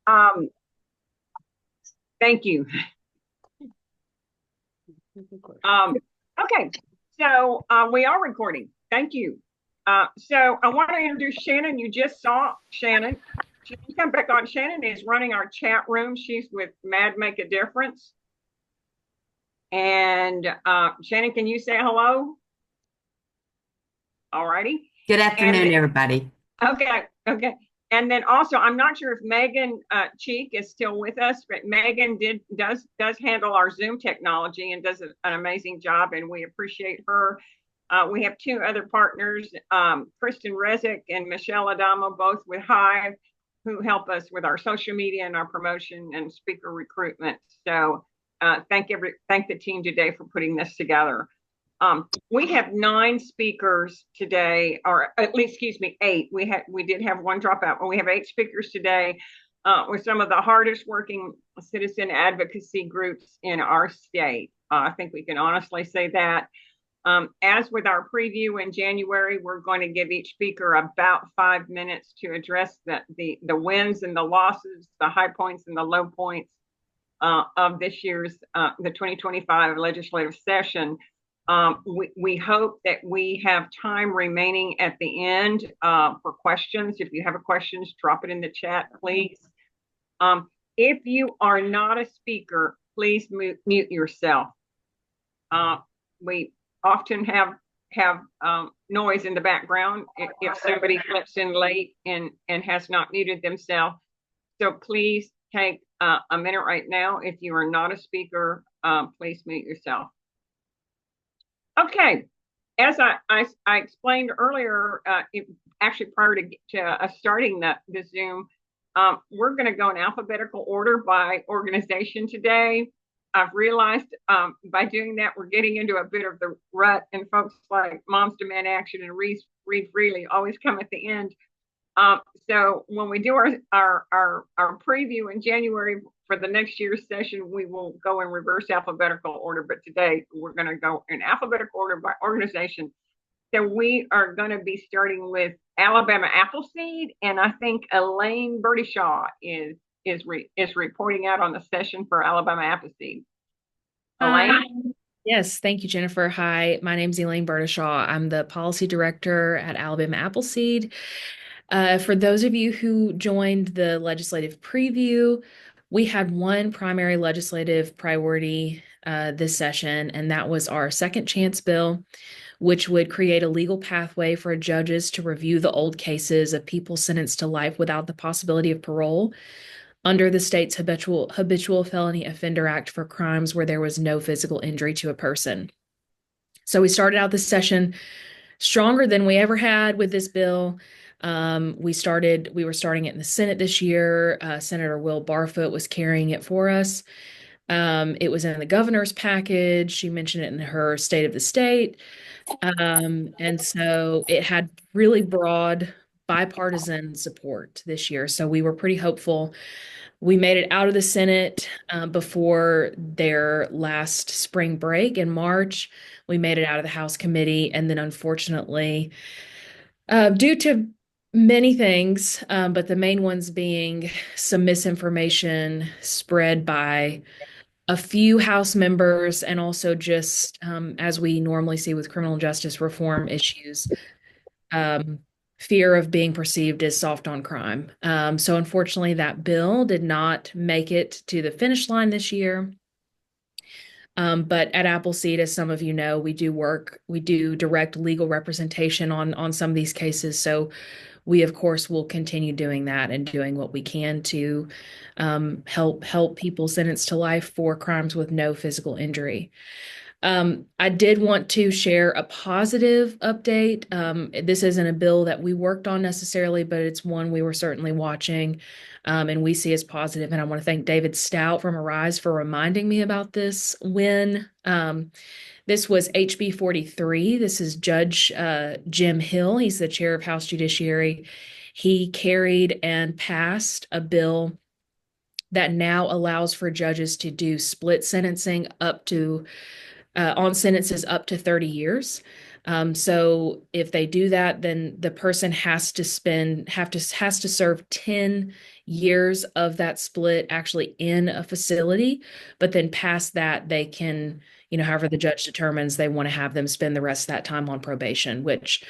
Um, Thank you. Um, okay, so we are recording. Thank you. So I want to introduce Shannon. You just saw Shannon. She can come back on. Shannon is running our chat room. She's with Mad Make a Difference. And Shannon, can you say hello? All righty. Good And afternoon, everybody. okay. And then also, I'm not sure if Megan Cheek is still with us, but Megan does handle our Zoom technology and does an amazing job, and we appreciate her. We have two other partners, Kristen Rezick and Michelle Adamo, both with HIVE, who help us with our social media and our promotion and speaker recruitment. So thank the team today for putting this together. We have 9 speakers today, or at least, excuse me, 8. We did have one dropout, but we have 8 speakers today with some of the hardest working citizen advocacy groups in our state. I think we can honestly say that. As with our preview in January, we're going to give each speaker about 5 minutes to address the wins and the losses, the high points and the low points of this year's the 2025 legislative session. We hope that we have time remaining at the end for questions. If you have questions, drop it in the chat, please. If you are not a speaker, please mute yourself. We often have noise in the background if somebody slips in late and has not muted themselves. So please take a minute right now. If you are not a speaker, please mute yourself. Okay, as I explained earlier, actually prior to starting the Zoom, we're going to go in alphabetical order by organization today. I've realized by doing that, we're getting into a bit of the rut, and folks like Moms Demand Action and Read Freely always come at the end. So when we do our preview in January for the next year's session, we will go in reverse alphabetical order. But today we're going to go in alphabetical order by organization. So we are going to be starting with Alabama Appleseed, and I think Elaine Burdyshaw is reporting out on the session for Alabama Appleseed. Hi. Elaine? Yes, thank you, Jennifer. Hi, my name's Elaine Burdyshaw. I'm the policy director at Alabama Appleseed. For those of you who joined the legislative preview, we had one primary legislative priority this session, and that was our second chance bill, which would create a legal pathway for judges to review the old cases of people sentenced to life without the possibility of parole under the state's habitual felony offender act for crimes where there was no physical injury to a person. So we started out this session stronger than we ever had with this bill. We were starting it in the Senate this year. Senator Will Barfoot was carrying it for us. It was in the governor's package. She mentioned it in her State of the State. And so it had really broad bipartisan support this year. So we were pretty hopeful. We made it out of the Senate before their last spring break in March. We made it out of the House committee. And then unfortunately, due to many things, but the main ones being some misinformation spread by a few House members, and also just as we normally see with criminal justice reform issues, um, fear of being perceived as soft on crime. So unfortunately, that bill did not make it to the finish line this year. But at Appleseed, as some of you know, we do direct legal representation on some of these cases. So we, of course, will continue doing that and doing what we can to help people sentenced to life for crimes with no physical injury. I did want to share a positive update. This isn't a bill that we worked on necessarily, but it's one we were certainly watching, and we see as positive. And I want to thank David Stout from Arise for reminding me about this win. This was HB 43. This is Judge Jim Hill. He's the chair of House Judiciary. He carried and passed a bill that now allows for judges to do split sentencing up to on sentences up to 30 years. So if they do that, then the person has to serve 10 years of that split actually in a facility, but then past that, they can, however the judge determines they want to have them spend the rest of that time on probation, which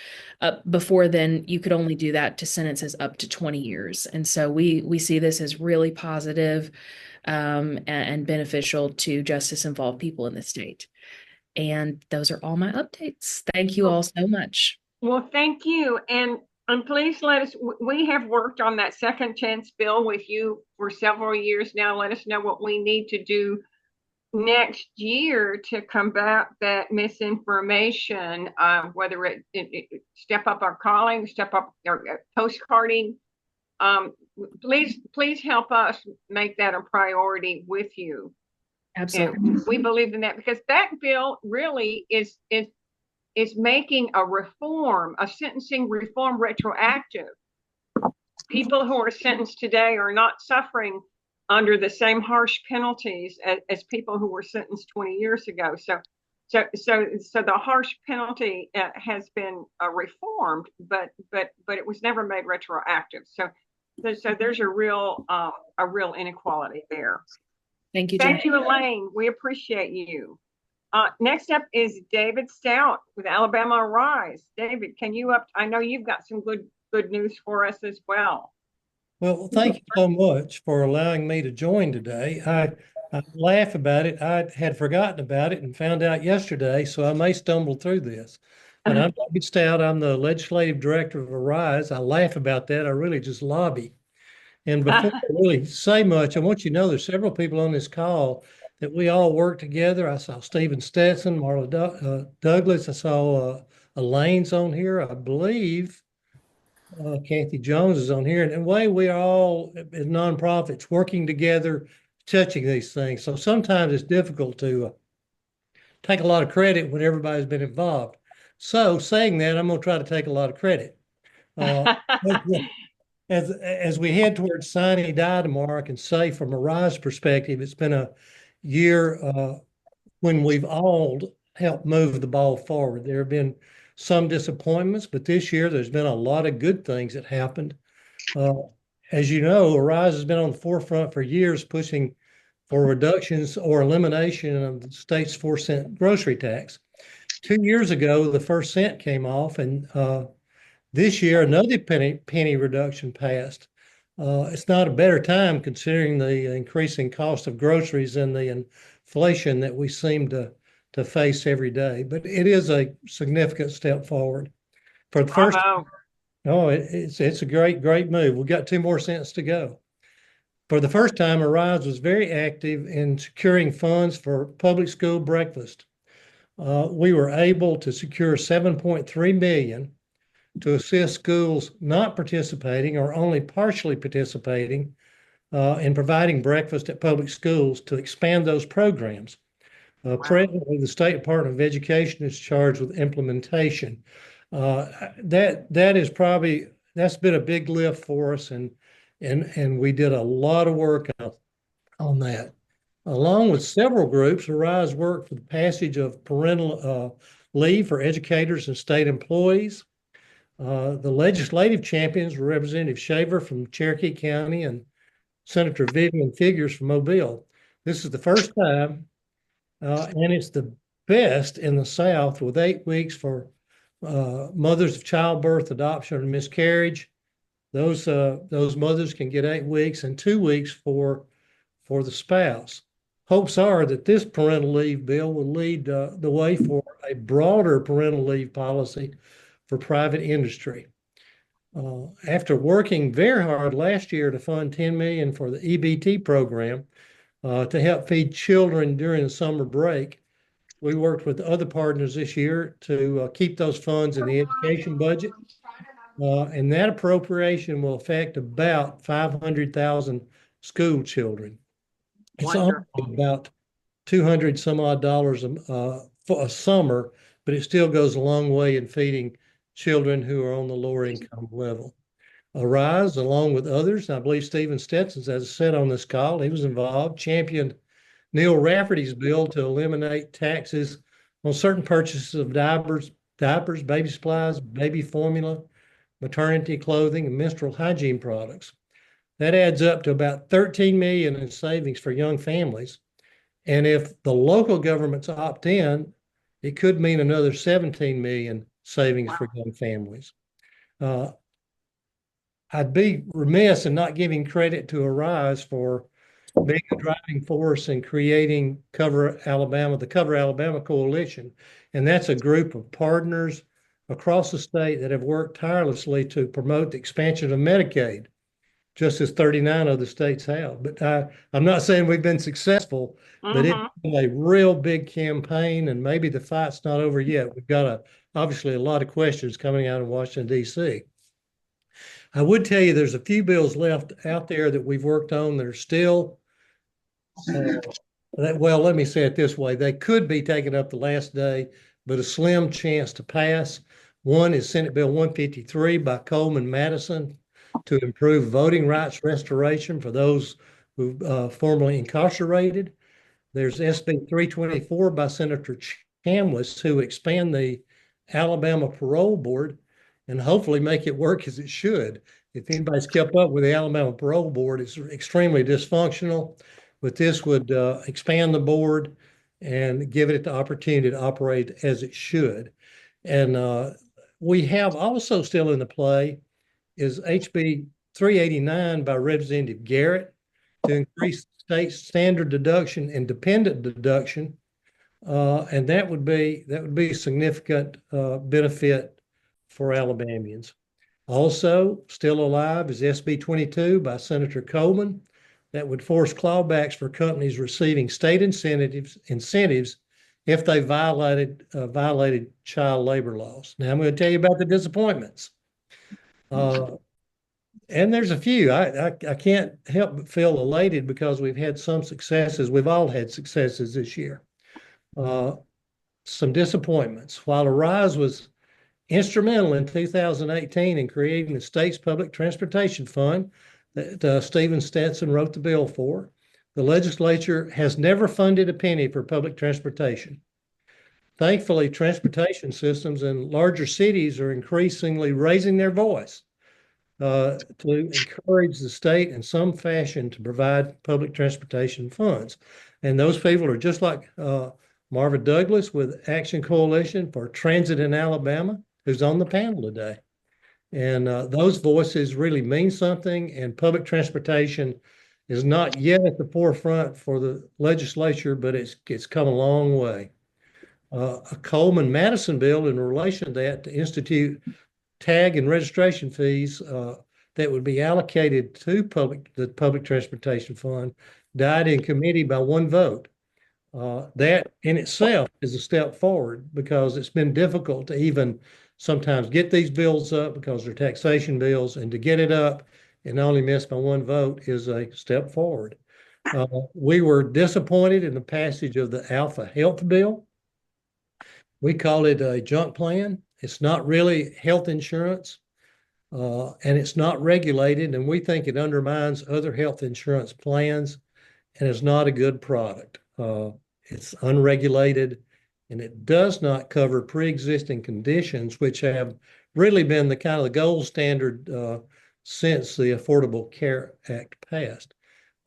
before then you could only do that to sentences up to 20 years. And so we see this as really positive and beneficial to justice involved people in the state. And those are all my updates. Thank you all so much. Well, thank you. And please let us, we have worked on that second chance bill with you for several years now. Let us know what we need to do next year to combat that misinformation, whether it step up our calling, step up our postcarding. Please help us make that a priority with you. Absolutely. And we believe in that because that bill really is making a sentencing reform retroactive. People who are sentenced today are not suffering under the same harsh penalties as people who were sentenced 20 years ago. So the harsh penalty has been reformed, but it was never made retroactive. So there's a real inequality there. Thank you, Jen. Thank you, Elaine. We appreciate you. Next up is David Stout with Alabama Arise. David, I know you've got some good news for us as well. Well, thank you so much for allowing me to join today. I laugh about it. I had forgotten about it and found out yesterday, so I may stumble through this. But I'm David Stout. I'm the legislative director of Arise. I laugh about that. I really just lobby. And before I really say much, I want you to know there's several people on this call that we all work together. I saw Stephen Stetson, Marla Douglas. I saw Elaine's on here. I believe Kathy Jones is on here. And the way we are all as nonprofits working together, touching these things. So sometimes it's difficult to take a lot of credit when everybody's been involved. So saying that, I'm going to try to take a lot of credit. As we head towards sine die tomorrow, I can say from a Rise perspective, it's been a year when we've all helped move the ball forward. There have been some disappointments, but this year there's been a lot of good things that happened. As you know, Arise has been on the forefront for years pushing for reductions or elimination of the state's 4-cent grocery tax. 2 years ago, the first cent came off, and this year, another penny reduction passed. It's not a better time considering the increasing cost of groceries and the inflation that we seem to face every day. But it is a significant step forward. For the first time, it's a great move. We've got 2 more cents to go. For the first time, Arise was very active in securing funds for public school breakfast. We were able to secure $7.3 million to assist schools not participating or only partially participating in providing breakfast at public schools to expand those programs. Presently, the State Department of Education is charged with implementation. That's been a big lift for us, and we did a lot of work on that. Along with several groups, Arise worked for the passage of parental leave for educators and state employees. The legislative champions were Representative Shaver from Cherokee County and Senator Vivian Figures from Mobile. This is the first time, and it's the best in the South, with 8 weeks for mothers of childbirth, adoption, and miscarriage. Those mothers can get 8 weeks, and 2 weeks for the spouse. Hopes are that this parental leave bill will lead the way for a broader parental leave policy for private industry. After working very hard last year to fund $10 million for the EBT program to help feed children during the summer break, we worked with other partners this year to keep those funds in the education budget. And that appropriation will affect about 500,000 school children. It's only about $200 some odd for a summer, but it still goes a long way in feeding children who are on the lower income level. Arise, along with others, I believe Stephen Stetson, as I said on this call, he was involved, championed Neil Rafferty's bill to eliminate taxes on certain purchases of diapers diapers, baby supplies, baby formula, maternity clothing, and menstrual hygiene products. That adds up to about 13 million in savings for young families. And if the local governments opt in, it could mean another 17 million savings for young families. I'd be remiss in not giving credit to Arise for being a driving force in creating Cover Alabama, the Cover Alabama Coalition. And that's a group of partners across the state that have worked tirelessly to promote the expansion of Medicaid, just as 39 other states have. But I'm not saying we've been successful, but it's been a real big campaign, and maybe the fight's not over yet. We've got obviously a lot of questions coming out of Washington, D.C. I would tell you there's a few bills left out there that we've worked on that are still well, let me say it this way. They could be taken up the last day, but a slim chance to pass. One is Senate Bill 153 by Coleman Madison to improve voting rights restoration for those who formerly incarcerated. There's SB 324 by Senator Chambliss who expand the Alabama Parole Board and hopefully make it work as it should. If anybody's kept up with the Alabama Parole Board, it's extremely dysfunctional. But this would expand the board and give it the opportunity to operate as it should. And we have also still in the play is HB 389 by Representative Garrett to increase state standard deduction and dependent deduction. And that would be a significant benefit for Alabamians. Also still alive is SB 22 by Senator Coleman that would force clawbacks for companies receiving state incentives if they violated child labor laws. Now I'm going to tell you about the disappointments. And there's a few. I can't help but feel elated because we've had some successes. We've all had successes this year. Some disappointments. While Arise was instrumental in 2018 in creating the state's public transportation fund that Stephen Stetson wrote the bill for, the legislature has never funded a penny for public transportation. Thankfully, transportation systems in larger cities are increasingly raising their voice to encourage the state in some fashion to provide public transportation funds. And those people are just like Marva Douglas with Action Coalition for Transit in Alabama, who's on the panel today. And those voices really mean something, and public transportation is not yet at the forefront for the legislature, but it's come a long way. A Coleman-Madison bill in relation to that to institute tag and registration fees that would be allocated to the public transportation fund died in committee by one vote. That in itself is a step forward because it's been difficult to even sometimes get these bills up because they're taxation bills, and to get it up and only missed by one vote is a step forward. We were disappointed in the passage of the Alpha Health Bill. We call it a junk plan. It's not really health insurance, and it's not regulated, and we think it undermines other health insurance plans and is not a good product. It's unregulated, and it does not cover pre-existing conditions, which have really been the kind of the gold standard since the Affordable Care Act passed.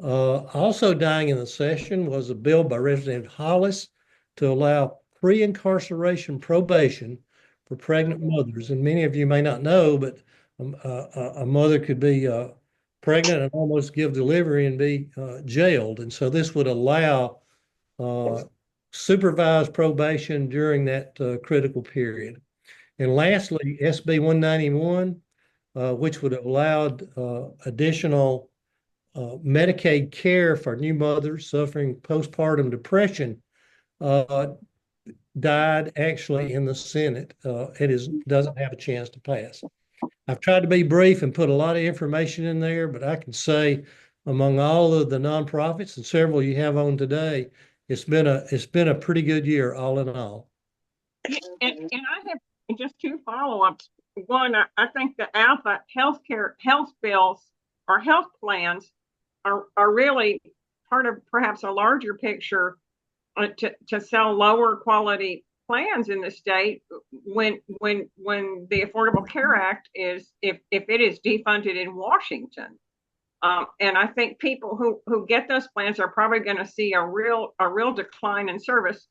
Also dying in the session was a bill by Representative Hollis to allow pre-incarceration probation for pregnant mothers. And many of you may not know, but a mother could be pregnant and almost give delivery and be jailed. And so this would allow supervised probation during that critical period. And lastly, SB 191, which would have allowed additional Medicaid care for new mothers suffering postpartum depression, died actually in the Senate. It doesn't have a chance to pass. I've tried to be brief and put a lot of information in there, but I can say among all of the nonprofits and several you have on today, it's been a pretty good year all in all. And I have just two follow-ups. One, I think the Alpha health bills or health plans are really part of perhaps a larger picture to sell lower quality plans in the state when the Affordable Care Act is, if it is defunded in Washington. And I think people who get those plans are probably going to see a real decline in service.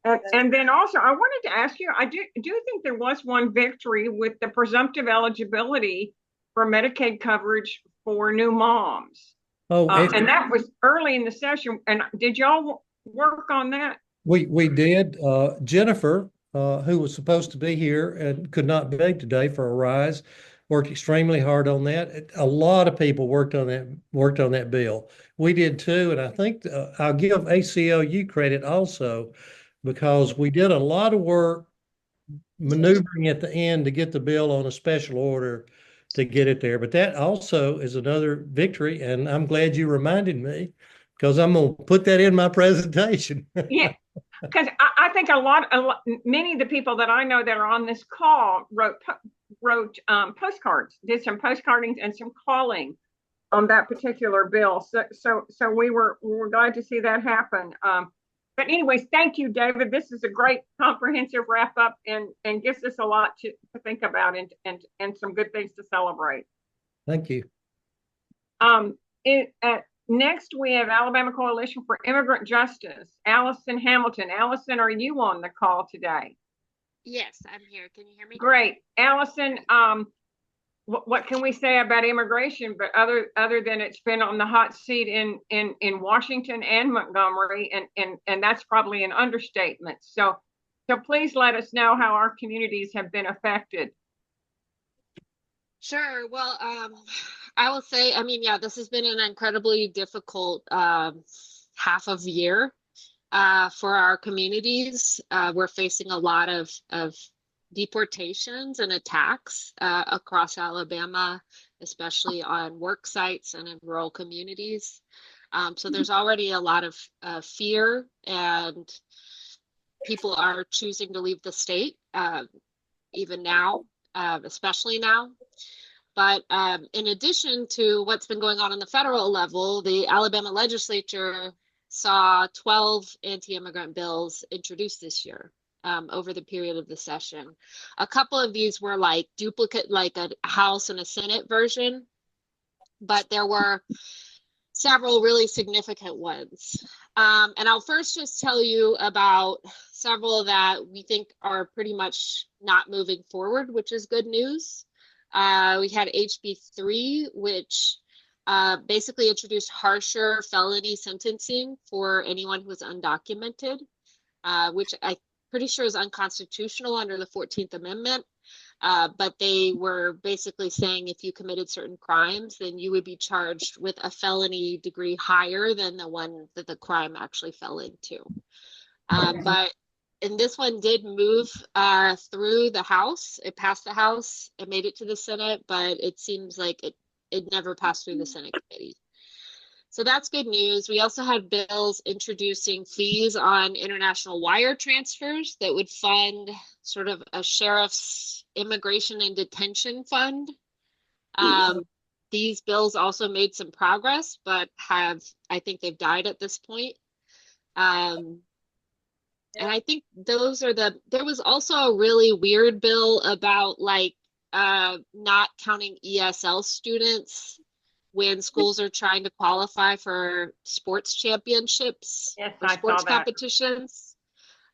And then also, I wanted to ask you, I do think there was one victory with the presumptive eligibility for Medicaid coverage for new moms. Oh, and that was early in the session. And did y'all work on that? we did. Jennifer, who was supposed to be here and could not be today for a rise, worked extremely hard on that. A lot of people worked on that bill. We did too, and I think I'll give ACLU credit also, because we did a lot of work maneuvering at the end to get the bill on a special order to get it there. But that also is another victory, and I'm glad you reminded me, because I'm going to put that in my presentation. Yeah, because I think many of the people that I know that are on this call wrote postcards, did some postcarding and some calling on that particular bill. So we were glad to see that happen. But anyways, thank you, David. This is a great comprehensive wrap up and gives us a lot to think about and some good things to celebrate. Thank you. Next, we have Alabama Coalition for Immigrant Justice, Allison Hamilton. Allison, are you on the call today? Yes, I'm here. Can you hear me? Great. Allison, what can we say about immigration, but other than it's been on the hot seat in Washington and Montgomery, and that's probably an understatement. So please let us know how our communities have been affected. Sure. Well, I will say, I mean, yeah, this has been an incredibly difficult half of year for our communities. We're facing a lot of deportations and attacks across Alabama, especially on work sites and in rural communities. So there's already a lot of fear, and people are choosing to leave the state, even now, especially now. But in addition to what's been going on the federal level, the Alabama legislature saw 12 anti-immigrant bills introduced this year over the period of the session. A couple of these were like duplicate, like a House and a Senate version, but there were several really significant ones. And I'll first just tell you about several that we think are pretty much not moving forward, which is good news. We had HB 3, which basically introduced harsher felony sentencing for anyone who was undocumented, which I'm pretty sure is unconstitutional under the 14th Amendment. But they were basically saying if you committed certain crimes, then you would be charged with a felony degree higher than the one that the crime actually fell into. And this one did move through the House. It passed the House. It made it to the Senate, but it seems like it never passed through the Senate committee. So that's good news. We also had bills introducing fees on international wire transfers that would fund sort of a sheriff's immigration and detention fund. These bills also made some progress, but I think they've died at this point. And I think those are there was also a really weird bill about like not counting ESL students when schools are trying to qualify for sports championships or sports competitions.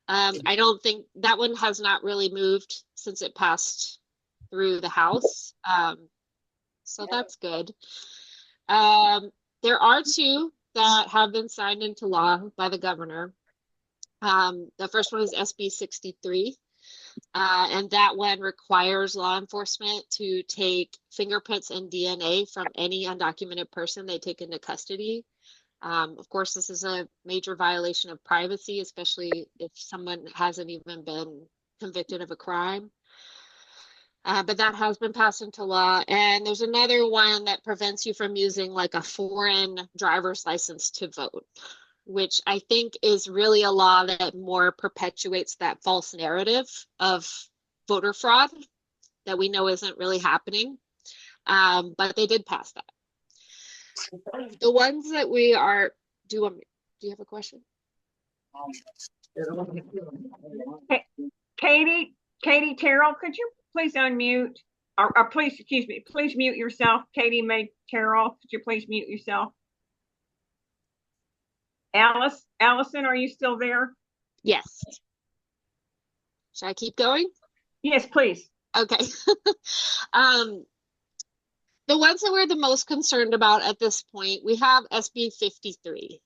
I don't think that one has not really moved since it passed through the House. So that's good. There are two that have been signed into law by the governor. The first one is SB 63, and that one requires law enforcement to take fingerprints and DNA from any undocumented person they take into custody. Of course, this is a major violation of privacy, especially if someone hasn't even been convicted of a crime. But that has been passed into law. And there's another one that prevents you from using like a foreign driver's license to vote, which I think is really a law that more perpetuates that false narrative of voter fraud that we know isn't really happening. But they did pass that. The ones that we are, do you have a question? Hey, Katie Terrell, could you please unmute or please, excuse me, please mute yourself. Katie May Terrell, could you please mute yourself? Allison, are you still there? Yes. Should I keep going? Yes, please. Okay. The ones that we're the most concerned about at this point, we have SB 53.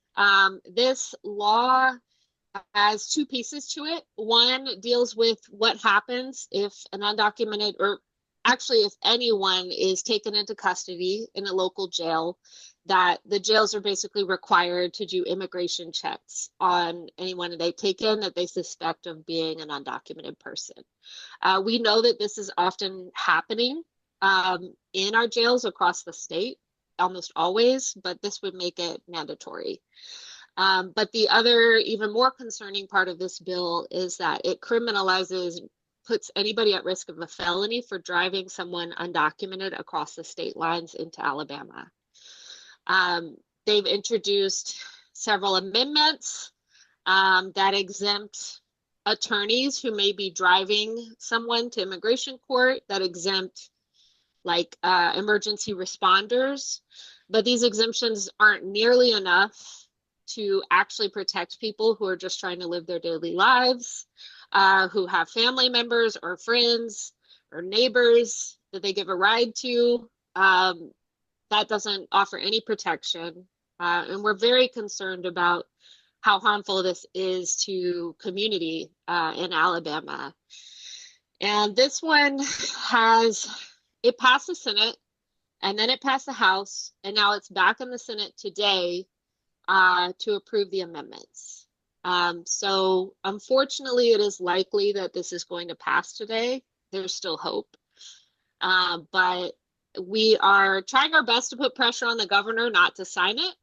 This law has two pieces to it. One deals with what happens if an undocumented, or actually if anyone is taken into custody in a local jail, that the jails are basically required to do immigration checks on anyone that they take in that they suspect of being an undocumented person. We know that this is often happening in our jails across the state, almost always, but this would make it mandatory. But the other, even more concerning part of this bill is that it criminalizes, puts anybody at risk of a felony for driving someone undocumented across the state lines into Alabama. They've introduced several amendments that exempt attorneys who may be driving someone to immigration court, that exempt like emergency responders, but these exemptions aren't nearly enough to actually protect people who are just trying to live their daily lives, who have family members or friends or neighbors that they give a ride to. That doesn't offer any protection. And we're very concerned about how harmful this is to community in Alabama. And this one it passed the Senate, and then it passed the House, and now it's back in the Senate today to approve the amendments. So unfortunately, it is likely that this is going to pass today. There's still hope. But we are trying our best to put pressure on the governor not to sign it.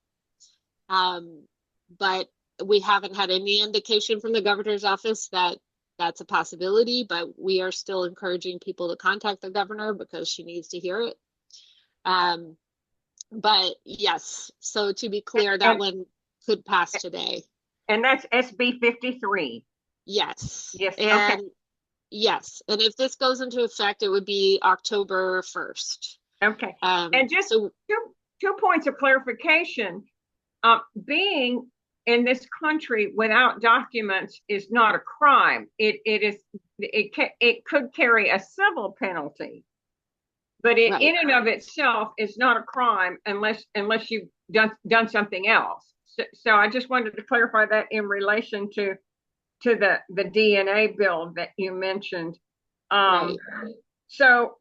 But we haven't had any indication from the governor's office that that's a possibility, but we are still encouraging people to contact the governor because she needs to hear it. But yes, so to be clear, that one could pass today. And that's SB 53. Yes. Yes. And okay. Yes. And if this goes into effect, it would be October 1st. Okay. And just two points of clarification. Being in this country without documents is not a crime. It could carry a civil penalty, but it Right. in and of itself is not a crime unless you've done something else. So I just wanted to clarify that in relation to the DNA bill that you mentioned. Right. So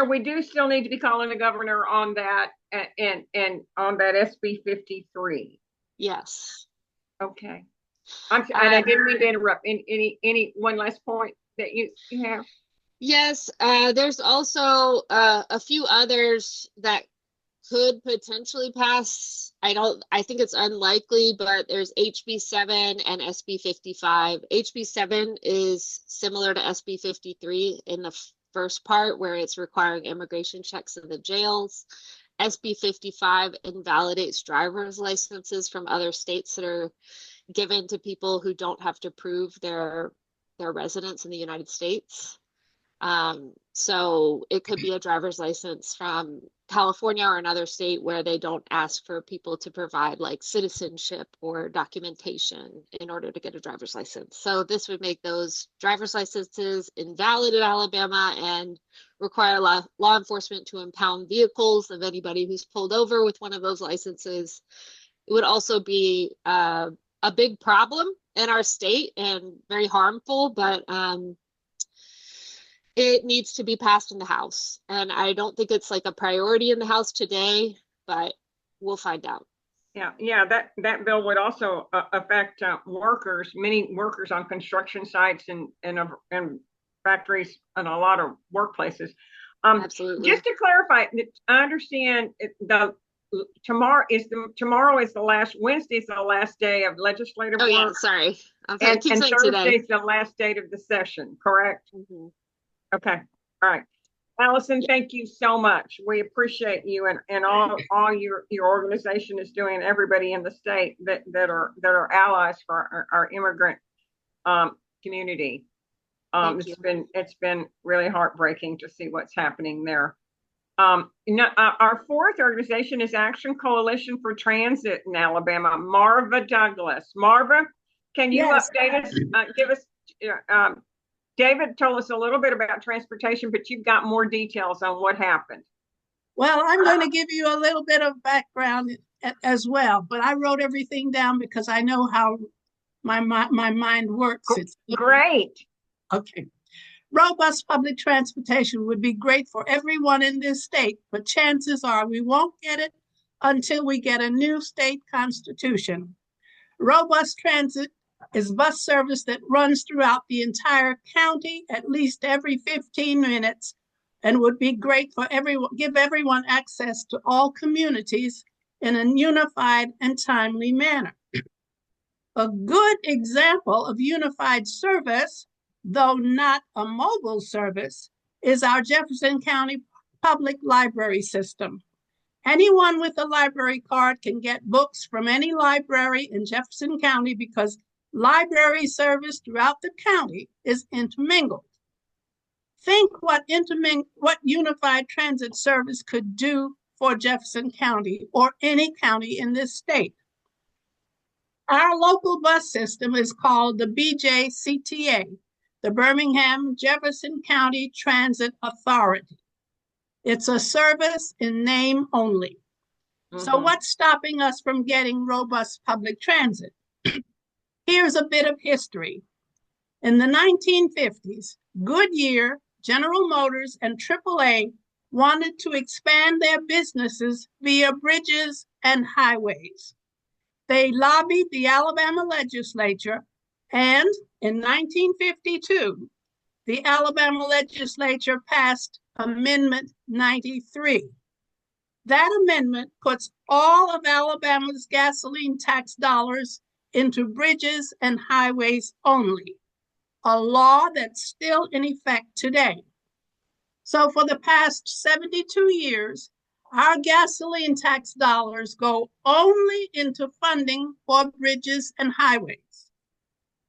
we do still need to be calling the governor on that and on that SB 53. Yes. Okay. I didn't mean to interrupt. Any one last point that you have? Yes. There's also a few others that could potentially pass. I think it's unlikely, but there's HB 7 and SB 55. HB 7 is similar to SB 53 in the first part where it's requiring immigration checks in the jails. SB 55 invalidates driver's licenses from other states that are given to people who don't have to prove their residence in the United States. So it could be a driver's license from California or another state where they don't ask for people to provide like citizenship or documentation in order to get a driver's license. So this would make those driver's licenses invalid in Alabama and require law enforcement to impound vehicles of anybody who's pulled over with one of those licenses. It would also be a big problem in our state and very harmful, but it needs to be passed in the House. And I don't think it's like a priority in the House today, but we'll find out. Yeah, that bill would also affect many workers on construction sites and factories and a lot of workplaces. Absolutely. Just to clarify, I understand tomorrow is the last, Wednesday is the last day of legislative work. Yeah, sorry. And Thursday today is the last date of the session, correct? Mm-hmm. Okay. All right. Allison, thank you so much. We appreciate you and all your organization is doing, everybody in the state that are allies for our immigrant community. Thank you. It's been really heartbreaking to see what's happening there. Our fourth organization is Action Coalition for Transit in Alabama. Marva Douglas. Marva, can you Yes. update us? Give us. David told us a little bit about transportation, but you've got more details on what happened. Well, I'm going to give you a little bit of background as well, but I wrote everything down because I know how my mind works. It's great. Okay. Robust public transportation would be great for everyone in this state, but chances are we won't get it until we get a new state constitution. Robust transit is bus service that runs throughout the entire county at least every 15 minutes and would be great for everyone, give everyone access to all communities in a unified and timely manner. A good example of unified service, though not a mobile service, is our Jefferson County Public Library System. Anyone with a library card can get books from any library in Jefferson County because library service throughout the county is intermingled. Think what unified transit service could do for Jefferson County or any county in this state. Our local bus system is called the BJCTA, the Birmingham Jefferson County Transit Authority. It's a service in name only. So what's stopping us from getting robust public transit? Here's a bit of history. In the 1950s, Goodyear, General Motors, and AAA wanted to expand their businesses via bridges and highways. They lobbied the Alabama legislature, and in 1952, the Alabama legislature passed Amendment 93. That amendment puts all of Alabama's gasoline tax dollars into bridges and highways only, a law that's still in effect today. So for the past 72 years, our gasoline tax dollars go only into funding for bridges and highways.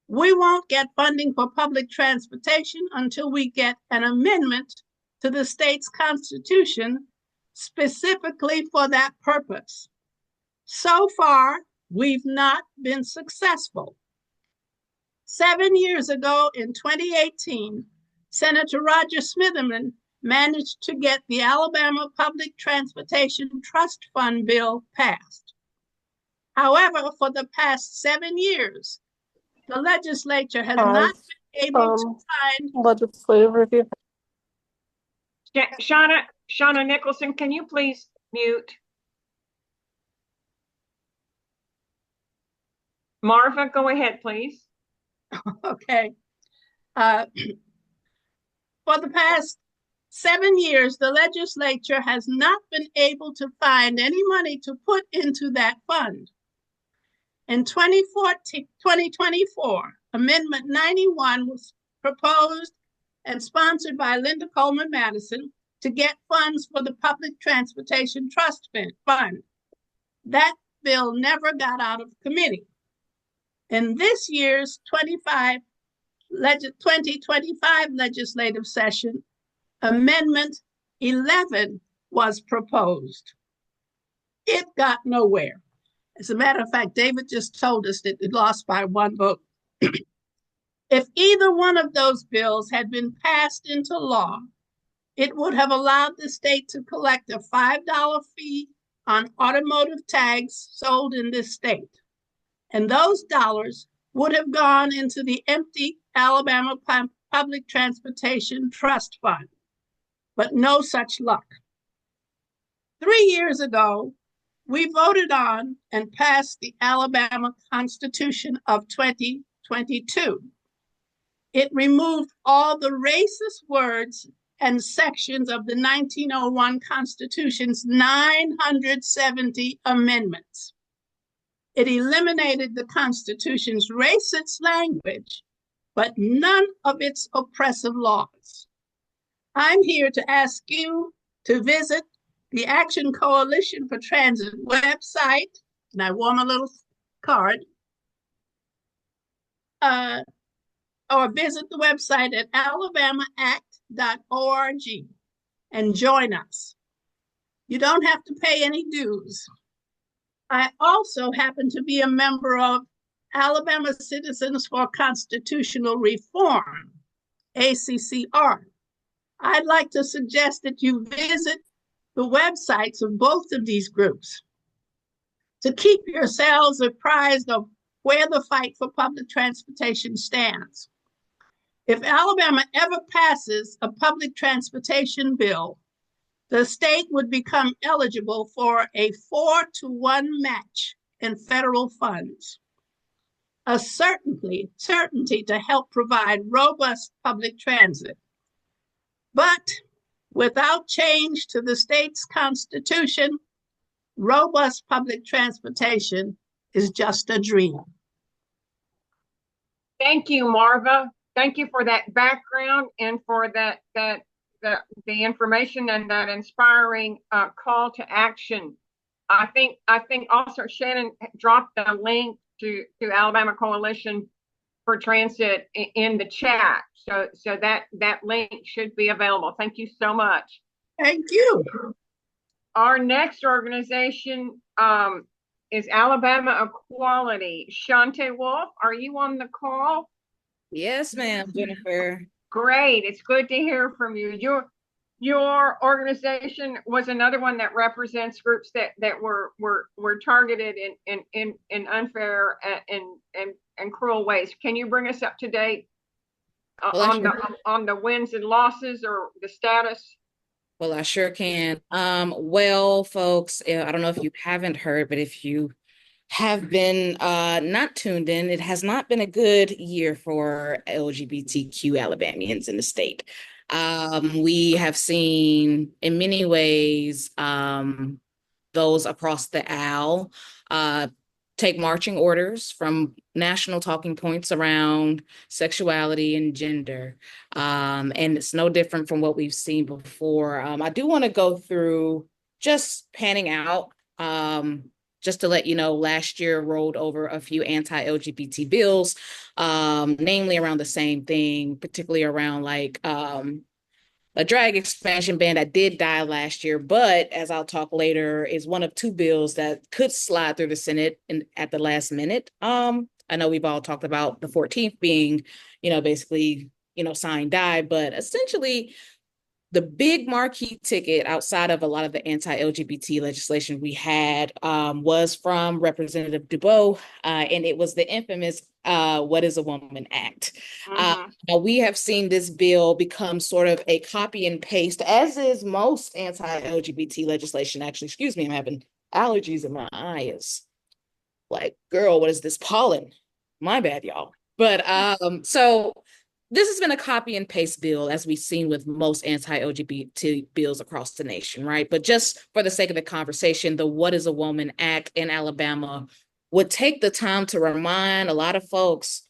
We won't get funding for public transportation until we get an amendment to the state's constitution specifically for that purpose. So far, we've not been successful. 7 years ago in 2018, Senator Roger Smitherman managed to get the Alabama Public Transportation Trust Fund bill passed. However, for the past 7 years, the legislature has not been able to find legislative review. Shauna Nicholson, can you please mute? Marva, go ahead, please. Okay. For the past 7 years, the legislature has not been able to find any money to put into that fund. In 2024, Amendment 91 was proposed and sponsored by Linda Coleman Madison to get funds for the Public Transportation Trust Fund. That bill never got out of committee. In this year's 2025 legislative session, Amendment 11 was proposed. It got nowhere. As a matter of fact, David just told us that it lost by 1 vote. If either one of those bills had been passed into law, it would have allowed the state to collect a $5 fee on automotive tags sold in this state. And those dollars would have gone into the empty Alabama Public Transportation Trust Fund. But no such luck. 3 years ago, we voted on and passed the Alabama Constitution of 2022. It removed all the racist words and sections of the 1901 Constitution's 970 amendments. It eliminated the Constitution's racist language, but none of its oppressive laws. I'm here to ask you to visit the Action Coalition for Transit website, and I want a little card, or visit the website at alabamaact.org and join us. You don't have to pay any dues. I also happen to be a member of Alabama Citizens for Constitutional Reform, ACCR. I'd like to suggest that you visit the websites of both of these groups to keep yourselves apprised of where the fight for public transportation stands. If Alabama ever passes a public transportation bill, the state would become eligible for a 4-to-1 match in federal funds, a certainty to help provide robust public transit. But without change to the state's constitution, robust public transportation is just a dream. Thank you, Marva. Thank you for that background and for the information and that inspiring call to action. I think also Shannon dropped the link to Alabama Coalition for Transit in the chat. So that link should be available. Thank you so much. Thank you. Our next organization is Alabama Equality. Shante Wolf, are you on the call? Yes, ma'am, Jennifer. Great. It's good to hear from you. Your organization was another one that represents groups that were targeted in unfair and cruel ways. Can you bring us up to date on the wins and losses or the status? Well, I sure can. Well, folks, I don't know if you haven't heard, but if you have been not tuned in, it has not been a good year for LGBTQ Alabamians in the state. We have seen, in many ways, those across the aisle take marching orders from national talking points around sexuality and gender. And it's no different from what we've seen before. I do want to go through just panning out, just to let you know, last year rolled over a few anti-LGBT bills, namely around the same thing, particularly around like a drag expansion ban that did die last year, but as I'll talk later, is one of two bills that could slide through the Senate at the last minute. I know we've all talked about the 14th being, basically, sign die, but essentially the big marquee ticket outside of a lot of the anti-LGBT legislation we had was from Representative Dubois, and it was the infamous What is a Woman Act. Now we have seen this bill become sort of a copy and paste, as is most anti-LGBT legislation. Actually, excuse me, I'm having allergies in my eyes. Like, girl, what is this pollen? My bad, y'all. But so this has been a copy and paste bill, as we've seen with most anti-LGBT bills across the nation, right? But just for the sake of the conversation, the What is a Woman Act in Alabama would take the time to remind a lot of folks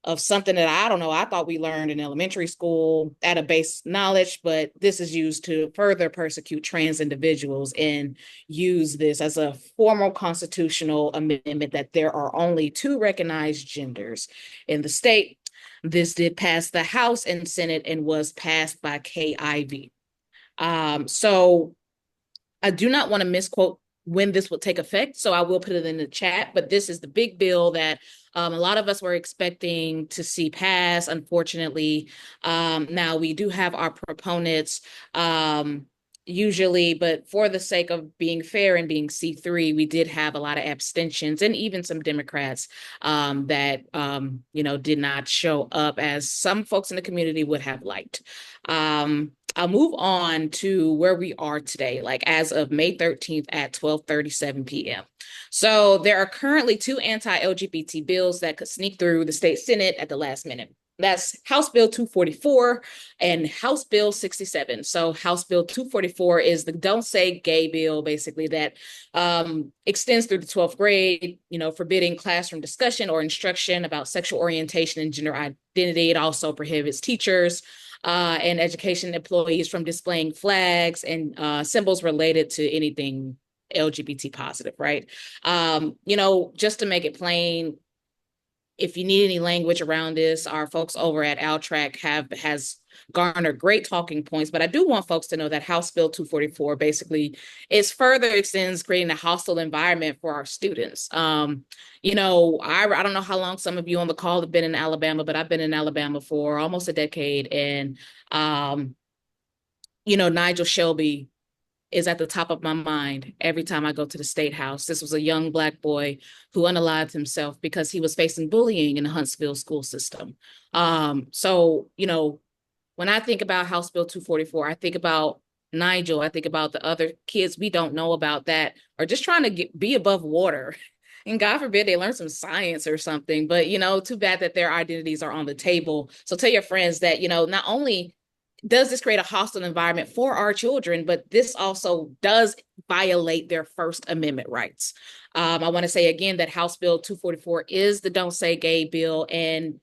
of something that I thought we learned in elementary school at a base knowledge, but this is used to further persecute trans individuals and use this as a formal constitutional amendment that there are only two recognized genders in the state. This did pass the House and Senate and was passed by HIVE. So I do not want to misquote when this will take effect, so I will put it in the chat, but this is the big bill that a lot of us were expecting to see pass, unfortunately. Now, we do have our proponents usually, but for the sake of being fair and being C3, we did have a lot of abstentions and even some Democrats that, did not show up as some folks in the community would have liked. I'll move on to where we are today, like as of May 13th at 12:37 p.m. So there are currently two anti-LGBT bills that could sneak through the state Senate at the last minute. That's House Bill 244 and House Bill 67. So House Bill 244 is the Don't Say Gay bill, basically, that extends through the 12th grade, forbidding classroom discussion or instruction about sexual orientation and gender identity. It also prohibits teachers and education employees from displaying flags and symbols related to anything LGBT positive, right? Just to make it plain, if you need any language around this, our folks over at Altrac has garnered great talking points. But I do want folks to know that House Bill 244 basically is further extends creating a hostile environment for our students. You know, I don't know how long some of you on the call have been in Alabama, but I've been in Alabama for almost a decade. And, you know, Nigel Shelby is at the top of my mind every time I go to the State House. This was a young Black boy who unalived himself because he was facing bullying in the Huntsville school system. So, you know, when I think about House Bill 244, I think about Nigel, I think about the other kids we don't know about that are just trying to be above water. And God forbid they learn some science or something, but, you know, too bad that their identities are on the table. So tell your friends that, you know, not only does this create a hostile environment for our children, but this also does violate their First Amendment rights. I want to say again that House Bill 244 is the Don't Say Gay bill, and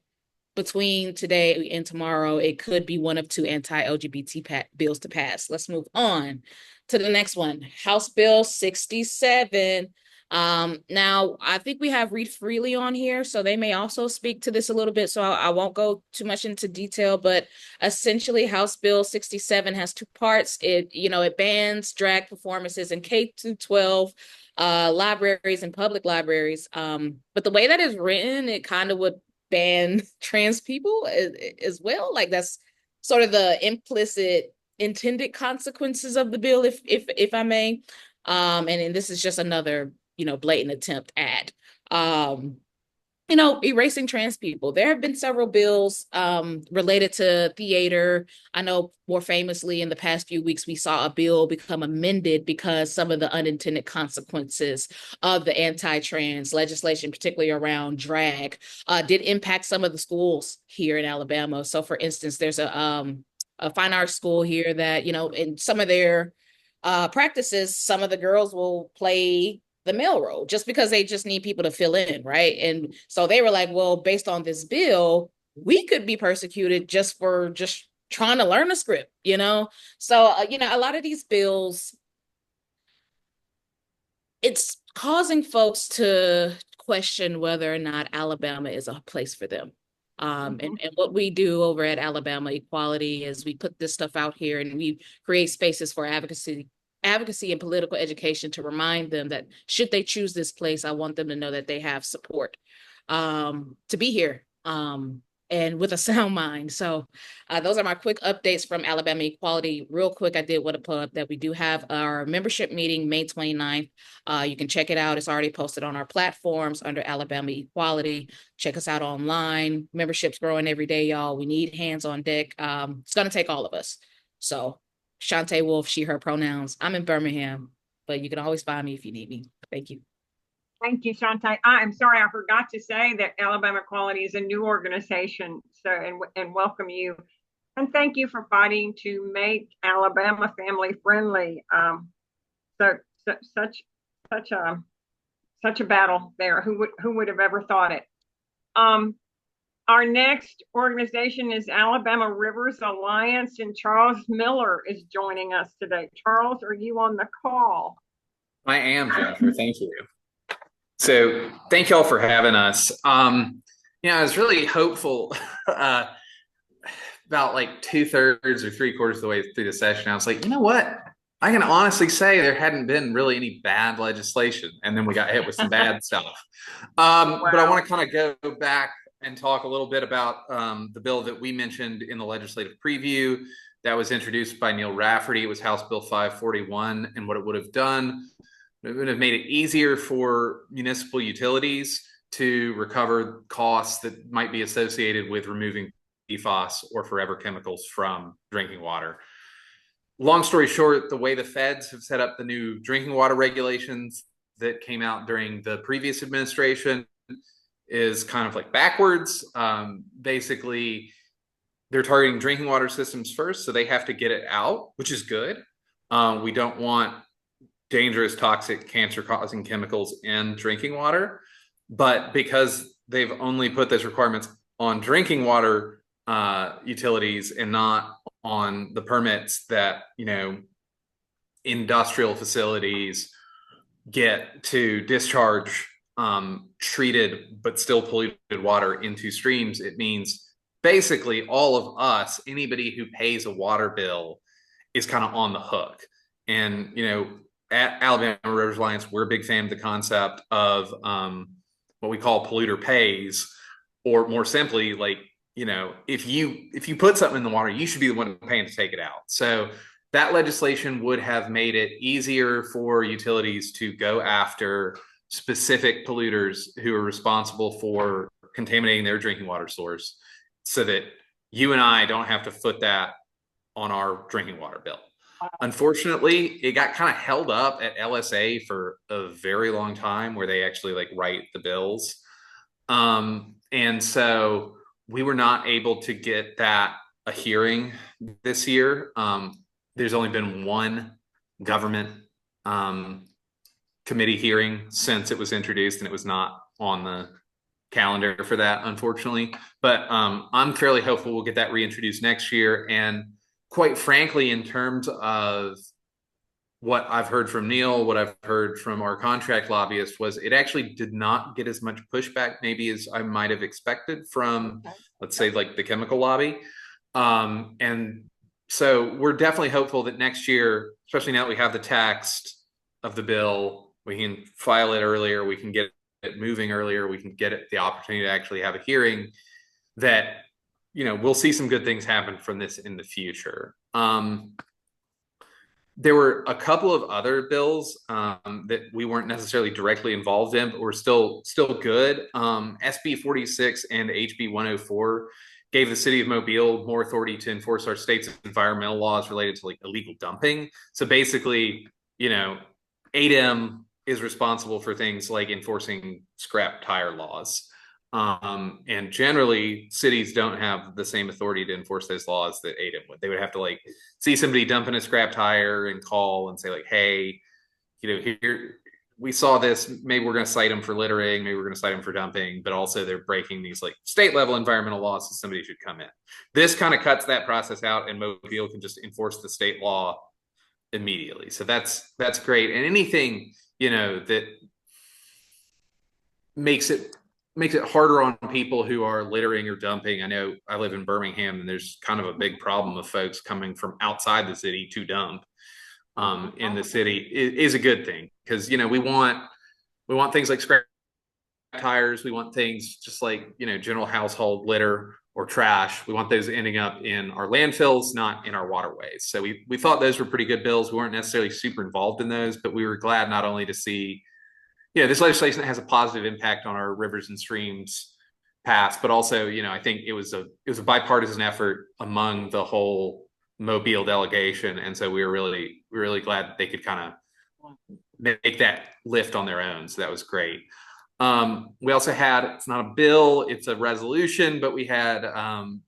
between today and tomorrow, it could be one of two anti-LGBT bills to pass. Let's move on to the next one, House Bill 67. Now, I think we have Reed Freely on here, so they may also speak to this a little bit, so I won't go too much into detail, but essentially House Bill 67 has two parts. It bans drag performances in K-12 libraries and public libraries. But the way that is written, it kind of would ban trans people as well. Like that's sort of the implicit intended consequences of the bill, if I may. And this is just another blatant attempt at erasing trans people. There have been several bills related to theater. I know more famously in the past few weeks, we saw a bill become amended because some of the unintended consequences of the anti-trans legislation, particularly around drag, did impact some of the schools here in Alabama. So for instance, there's a fine arts school here that, in some of their practices, some of the girls will play the male role just because they just need people to fill in, right? And so they were like, well, based on this bill, we could be persecuted just for trying to learn a script, So, a lot of these bills, it's causing folks to question whether or not Alabama is a place for them. And what we do over at Alabama Equality is we put this stuff out here and we create spaces for advocacy and political education to remind them that should they choose this place, I want them to know that they have support to be here and with a sound mind. So those are my quick updates from Alabama Equality. Real quick, I did want to plug that we do have our membership meeting May 29th. You can check it out. It's already posted on our platforms under Alabama Equality. Check us out online. Membership's growing every day, y'all. We need hands on deck. It's going to take all of us. So Shantae Wolf, she, her pronouns. I'm in Birmingham, but you can always find me if you need me. Thank you. Thank you, Shantae. I'm sorry, I forgot to say that Alabama Equality is a new organization, so and welcome you. And thank you for fighting to make Alabama family friendly. Such a battle there. Who would have ever thought it? Our next organization is Alabama Rivers Alliance, and Charles Miller is joining us today. Charles, are you on the call? I am, Jennifer. Thank you. So thank y'all for having us. I was really hopeful about like 2/3 or 3/4 of the way through the session. I was like, you know what? I can honestly say there hadn't been really any bad legislation. And then we got hit with some bad stuff. Wow. But I want to kind of go back and talk a little bit about the bill that we mentioned in the legislative preview that was introduced by Neil Rafferty. It was House Bill 541, and what it would have done, it would have made it easier for municipal utilities to recover costs that might be associated with removing PFAS or forever chemicals from drinking water. Long story short, the way the feds have set up the new drinking water regulations that came out during the previous administration is kind of like backwards. Basically, they're targeting drinking water systems first, so they have to get it out, which is good. We don't want dangerous, toxic, cancer-causing chemicals in drinking water. But because they've only put those requirements on drinking water utilities and not on the permits that, industrial facilities get to discharge treated but still polluted water into streams, it means basically all of us, anybody who pays a water bill, is kind of on the hook. And, at Alabama Rivers Alliance, we're a big fan of the concept of what we call polluter pays, or more simply, like, if you put something in the water, you should be the one paying to take it out. So that legislation would have made it easier for utilities to go after specific polluters who are responsible for contaminating their drinking water source, so that you and I don't have to foot that on our drinking water bill. Unfortunately, it got kind of held up at LSA for a very long time, where they actually like write the bills. And so we were not able to get that a hearing this year. There's only been one government committee hearing since it was introduced, and it was not on the calendar for that, unfortunately. But I'm fairly hopeful we'll get that reintroduced next year. And quite frankly, in terms of what I've heard from Neil, what I've heard from our contract lobbyist, was it actually did not get as much pushback maybe as I might have expected from, let's say, like the chemical lobby. And so we're definitely hopeful that next year, especially now that we have the text of the bill, we can file it earlier, we can get it moving earlier, we can get it the opportunity to actually have a hearing, that, we'll see some good things happen from this in the future. There were a couple of other bills that we weren't necessarily directly involved in, but were still good. SB 46 and HB 104 gave the city of Mobile more authority to enforce our state's environmental laws related to like illegal dumping. So basically, 8M is responsible for things like enforcing scrap tire laws. And generally, cities don't have the same authority to enforce those laws that 8M would. They would have to like see somebody dumping a scrap tire and call and say like, hey, here we saw this, maybe we're going to cite them for littering, maybe we're going to cite them for dumping, but also they're breaking these like state level environmental laws, so somebody should come in. This kind of cuts that process out, and Mobile can just enforce the state law immediately. So that's great. And anything, that makes it harder on people who are littering or dumping. I know I live in Birmingham, and there's kind of a big problem of folks coming from outside the city to dump in the city is a good thing, because we want things like scrap tires, we want things just like general household litter or trash, we want those ending up in our landfills, not in our waterways. So we thought those were pretty good bills. We weren't necessarily super involved in those, but we were glad not only to see this legislation that has a positive impact on our rivers and streams passed, but also I think it was a bipartisan effort among the whole Mobile delegation, and so we were really glad that they could kind of make that lift on their own. So that was great. We also had, it's not a bill, it's a resolution, but we had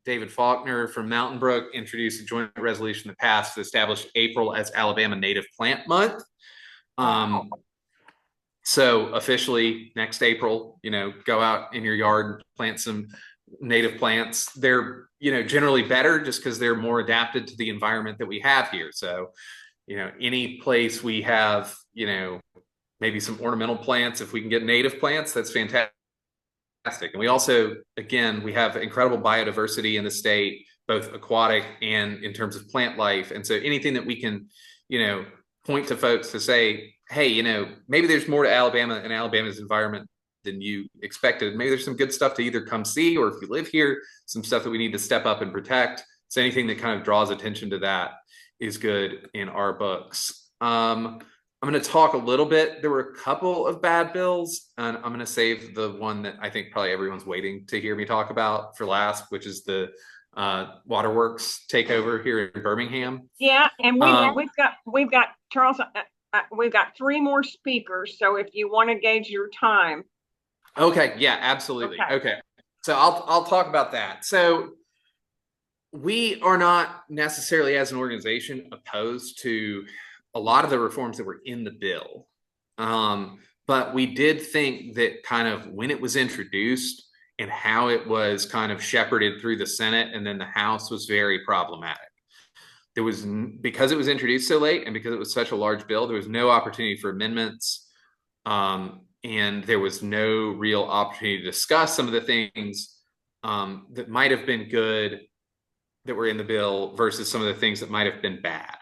David Faulkner from Mountain Brook introduce a joint resolution that passed to establish April as Alabama Native Plant Month. So officially next April, go out in your yard and plant some native plants. They're, generally better just because they're more adapted to the environment that we have here. So, any place we have, maybe some ornamental plants, if we can get native plants, that's fantastic. And we also, again, we have incredible biodiversity in the state, both aquatic and in terms of plant life. And so anything that we can, point to folks to say, hey, maybe there's more to Alabama and Alabama's environment than you expected. Maybe there's some good stuff to either come see, or if you live here, some stuff that we need to step up and protect. So anything that kind of draws attention to that is good in our books. I'm going to talk a little bit. There were a couple of bad bills, and I'm going to save the one that I think probably everyone's waiting to hear me talk about for last, which is the waterworks takeover here in Birmingham. Yeah, and we've got Charles. We've got 3 more speakers, so if you want to gauge your time. Okay. Yeah, absolutely. Okay. So I'll talk about that. So we are not necessarily, as an organization, opposed to a lot of the reforms that were in the bill. But we did think that kind of when it was introduced and how it was kind of shepherded through the Senate and then the House was very problematic. There was, because it was introduced so late and because it was such a large bill, there was no opportunity for amendments. and there was no real opportunity to discuss some of the things that might have been good that were in the bill versus some of the things that might have been bad.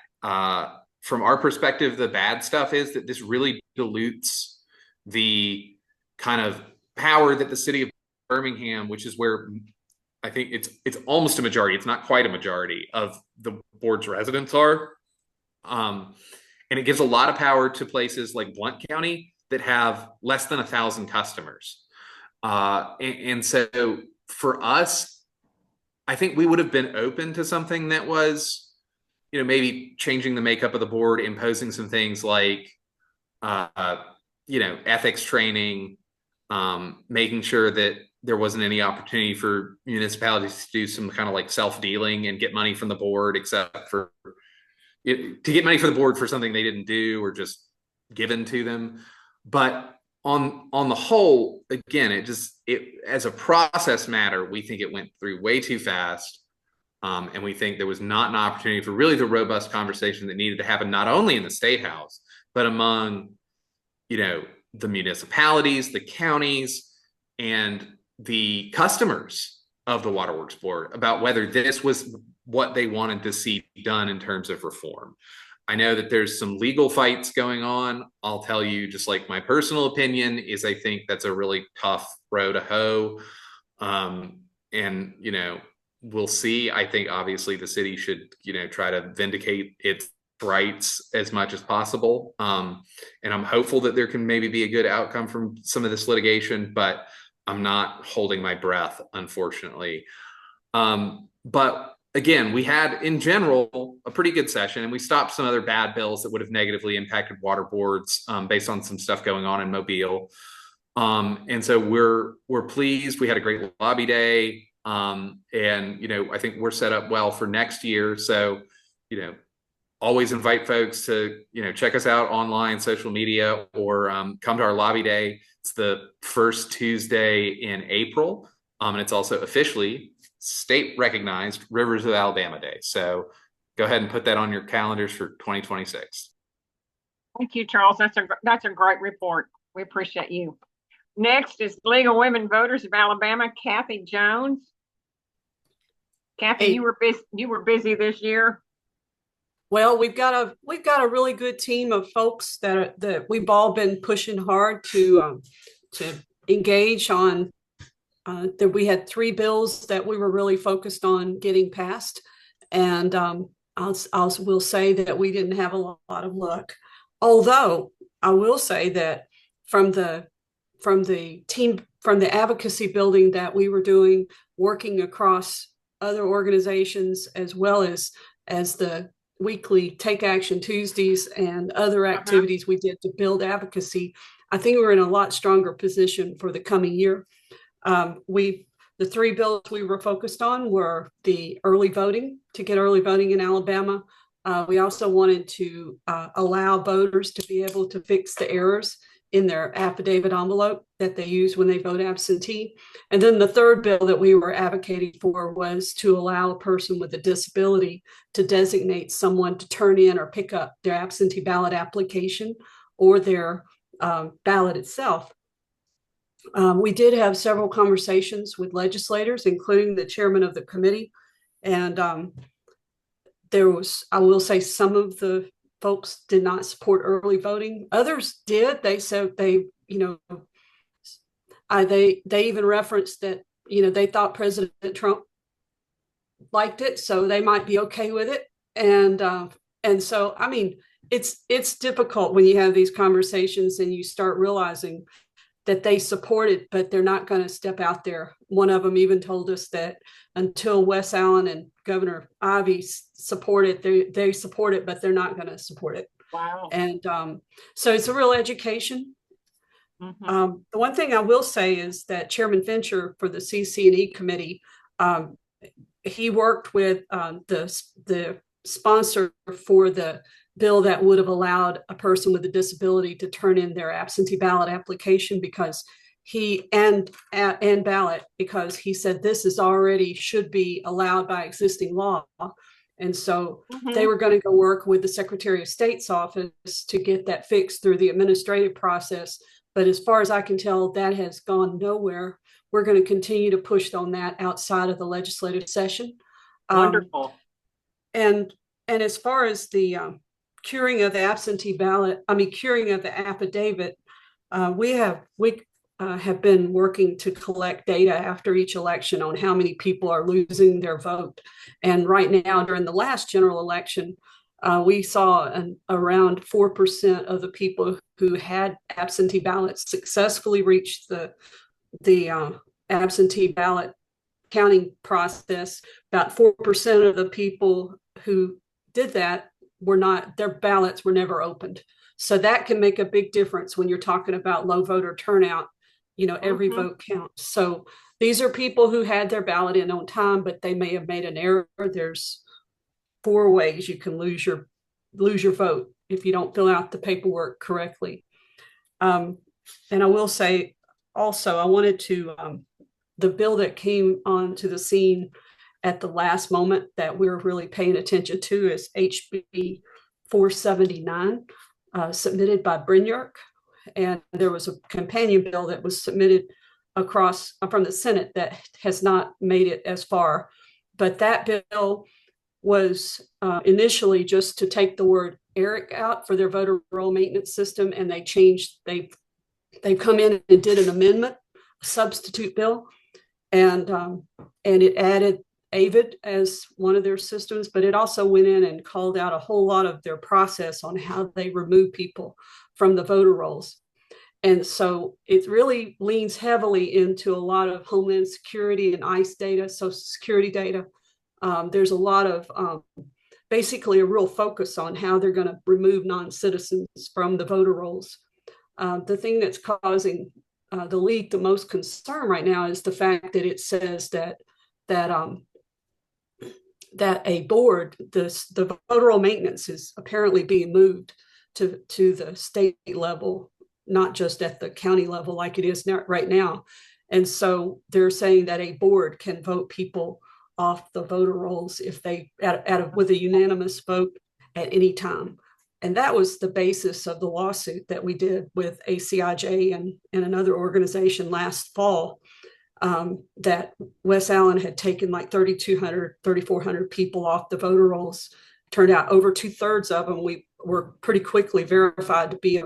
From our perspective, the bad stuff is that this really dilutes the kind of power that the city of Birmingham, which is where I think it's almost a majority, it's not quite a majority of the board's residents are. And it gives a lot of power to places like Blount County that have less than 1,000 customers. And so for us, I think we would have been open to something that was, maybe changing the makeup of the board, imposing some things like, ethics training, making sure that there wasn't any opportunity for municipalities to do some kind of like self-dealing and get money from the board, except for to get money for the board for something they didn't do or just given to them. But on the whole, again, it as a process matter, we think it went through way too fast. And we think there was not an opportunity for really the robust conversation that needed to happen, not only in the State House, but among, the municipalities, the counties, and the customers of the Waterworks Board about whether this was what they wanted to see done in terms of reform. I know that there's some legal fights going on. I'll tell you, just like my personal opinion is, I think that's a really tough row to hoe. And, we'll see. I think obviously the city should, try to vindicate its rights as much as possible. And I'm hopeful that there can maybe be a good outcome from some of this litigation, but I'm not holding my breath, unfortunately. But again, we had in general a pretty good session, and we stopped some other bad bills that would have negatively impacted water boards based on some stuff going on in Mobile. And so we're pleased. We had a great lobby day. And, I think we're set up well for next year. So, always invite folks to, check us out online, social media, or come to our lobby day. It's the first Tuesday in April. And it's also officially state recognized Rivers of Alabama Day. So go ahead and put that on your calendars for 2026. Thank you, Charles. That's a great report. We appreciate you. Next is League of Women Voters of Alabama, Kathy Jones. Kathy, Hey. you were busy this year. Well, we've got a really good team of folks that we've all been pushing hard to engage on. That we had 3 bills that we were really focused on getting passed, and will say that we didn't have a lot of luck. Although I will say that from the advocacy building that we were doing, working across other organizations, as well as the weekly Take Action Tuesdays and other activities we did to build advocacy, I think we're in a lot stronger position for the coming year. The 3 bills we were focused on were the early voting, to get early voting in Alabama. We also wanted to allow voters to be able to fix the errors in their affidavit envelope that they use when they vote absentee. And then the 3rd bill that we were advocating for was to allow a person with a disability to designate someone to turn in or pick up their absentee ballot application or their ballot itself. We did have several conversations with legislators, including the chairman of the committee. And I will say, some of the folks did not support early voting. Others did. They said they even referenced that, they thought President Trump liked it, so they might be okay with it. And so, I mean, it's difficult when you have these conversations and you start realizing that they support it, but they're not going to step out there. One of them even told us that until Wes Allen and Governor Ivey support it, they support it, but they're not going to support it. Wow. And so it's a real education. Mm-hmm. The one thing I will say is that Chairman Fincher for the CC&E committee, he worked with the sponsor for the bill that would have allowed a person with a disability to turn in their absentee ballot application, because and ballot, because he said this is already should be allowed by existing law. And so they were going to go work with the Secretary of State's office to get that fixed through the administrative process. But as far as I can tell, that has gone nowhere. We're going to continue to push on that outside of the legislative session. Wonderful. And as far as the curing of the absentee ballot, curing of the affidavit, we have been working to collect data after each election on how many people are losing their vote. And right now, during the last general election, we saw around 4% of the people who had absentee ballots successfully reach the absentee ballot counting process. About 4% of the people who did that their ballots were never opened. So that can make a big difference when you're talking about low voter turnout. Every vote counts. So these are people who had their ballot in on time, but they may have made an error. There's 4 ways you can lose your vote if you don't fill out the paperwork correctly. And I will say also, I wanted to, the bill that came onto the scene at the last moment that we're really paying attention to is HB 479, submitted by Brynjark. And there was a companion bill that was submitted across from the Senate that has not made it as far. But that bill was initially just to take the word Eric out for their voter roll maintenance system, and they've come in and did an amendment, a substitute bill, and it added AVID as one of their systems, but it also went in and called out a whole lot of their process on how they remove people from the voter rolls. And so it really leans heavily into a lot of Homeland Security and ICE data, Social Security data. There's a lot of basically a real focus on how they're going to remove non-citizens from the voter rolls. The thing that's causing the league the most concern right now is the fact that it says that a board, the voter roll maintenance is apparently being moved to the state level, not just at the county level like it is right now. And so they're saying that a board can vote people off the voter rolls if they with a unanimous vote at any time. And that was the basis of the lawsuit that we did with ACIJ and another organization last fall, that Wes Allen had taken like 3,200, 3,400 people off the voter rolls. Turned out over 2/3 of them we were pretty quickly verified to be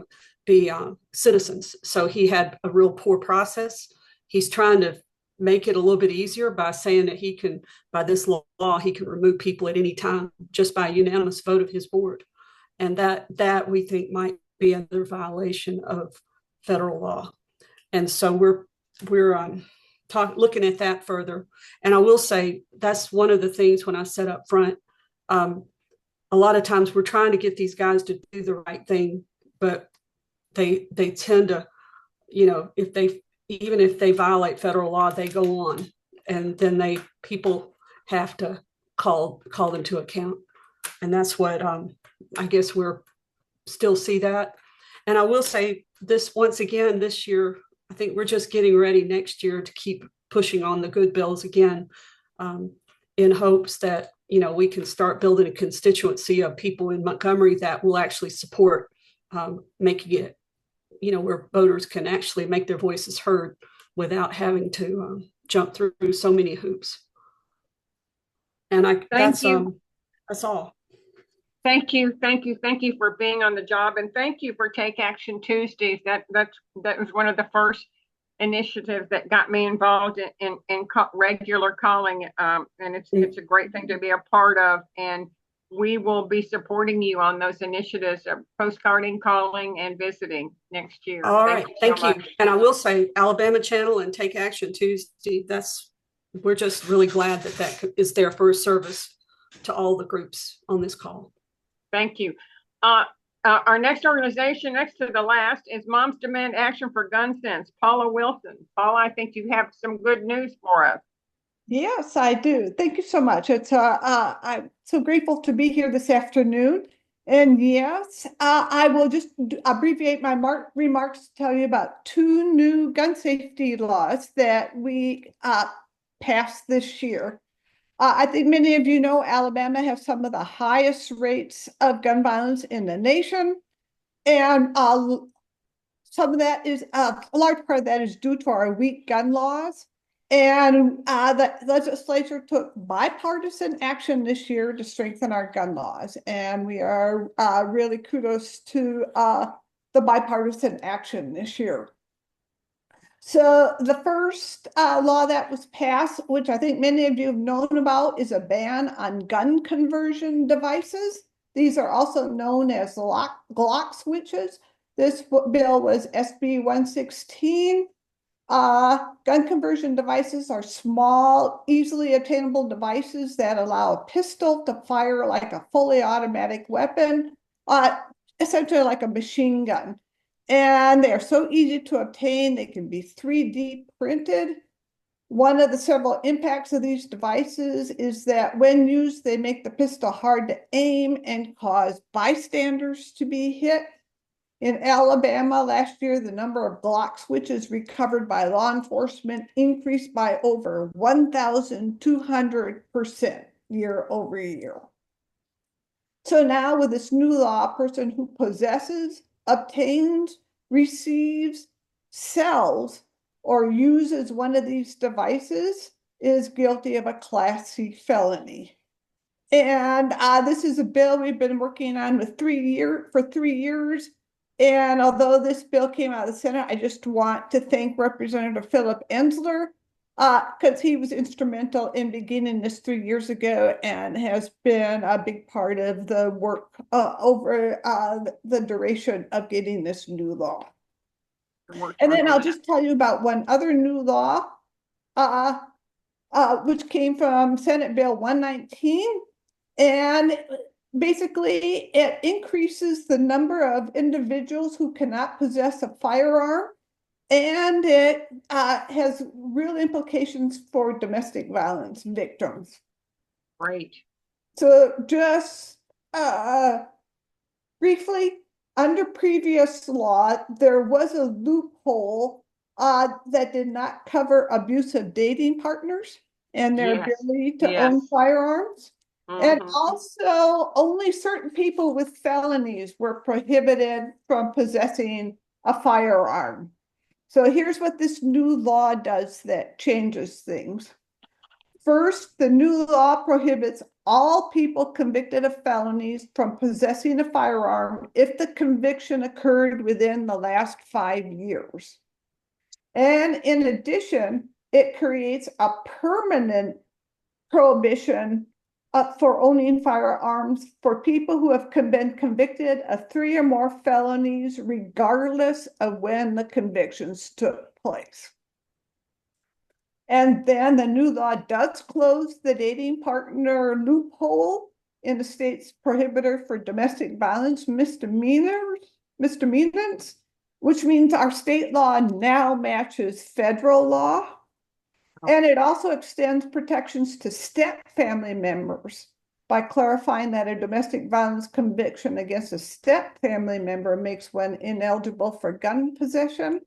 citizens. So he had a real poor process. He's trying to make it a little bit easier by saying that by this law, he can remove people at any time just by a unanimous vote of his board. And that we think might be another violation of federal law. And so we're looking at that further. And I will say that's one of the things when I said up front, a lot of times we're trying to get these guys to do the right thing, but they tend to, even if they violate federal law, they go on, and then people have to call them to account. And that's what I guess we're still see that. And I will say this once again, this year, I think we're just getting ready next year to keep pushing on the good bills again, in hopes that, we can start building a constituency of people in Montgomery that will actually support making it, where voters can actually make their voices heard without having to jump through so many hoops. And that's all. Thank you for being on the job, and thank you for Take Action Tuesdays. That was one of the first initiatives that got me involved in regular calling, and it's a great thing to be a part of. And we will be supporting you on those initiatives of postcarding, calling, and visiting next year. All right, thank you. And I will say, Alabama Channel and Take Action Tuesday, we're just really glad that is there for a service to all the groups on this call. Thank you. Our next organization, next to the last, is Moms Demand Action for Gun Sense. Paula Wilson. Paula, I think you have some good news for us. Yes, I do. Thank you so much. I'm so grateful to be here this afternoon. And yes, I will just abbreviate my remarks to tell you about 2 new gun safety laws that we passed this year. I think many of you know Alabama has some of the highest rates of gun violence in the nation. And some of that is, a large part of that is due to our weak gun laws. And the legislature took bipartisan action this year to strengthen our gun laws. And we are really kudos to the bipartisan action this year. So the first law that was passed, which I think many of you have known about, is a ban on gun conversion devices. These are also known as Glock switches. This bill was SB 116. Gun conversion devices are small, easily attainable devices that allow a pistol to fire like a fully automatic weapon, essentially like a machine gun. And they are so easy to obtain, they can be 3D printed. One of the several impacts of these devices is that when used, they make the pistol hard to aim and cause bystanders to be hit. In Alabama last year, the number of Glock switches recovered by law enforcement increased by over 1,200% year over year. So now with this new law, a person who possesses, obtains, receives, sells, or uses one of these devices is guilty of a Class C felony. And this is a bill we've been working on for 3 years. And although this bill came out of the Senate, I just want to thank Representative Philip Ensler because he was instrumental in beginning this 3 years ago and has been a big part of the work over the duration of getting this new law. And then I'll just tell you about one other new law, which came from Senate Bill 119. And basically, it increases the number of individuals who cannot possess a firearm, and it has real implications for domestic violence victims. Great. So just briefly, under previous law, there was a loophole that did not cover abusive dating partners and their ability to own firearms. And also, only certain people with felonies were prohibited from possessing a firearm. So here's what this new law does that changes things. First, the new law prohibits all people convicted of felonies from possessing a firearm if the conviction occurred within the last 5 years. And in addition, it creates a permanent prohibition for owning firearms for people who have been convicted of 3 or more felonies, regardless of when the convictions took place. And then the new law does close the dating partner loophole in the state's prohibitor for domestic violence misdemeanors, which means our state law now matches federal law. And it also extends protections to step family members by clarifying that a domestic violence conviction against a step family member makes one ineligible for gun possession.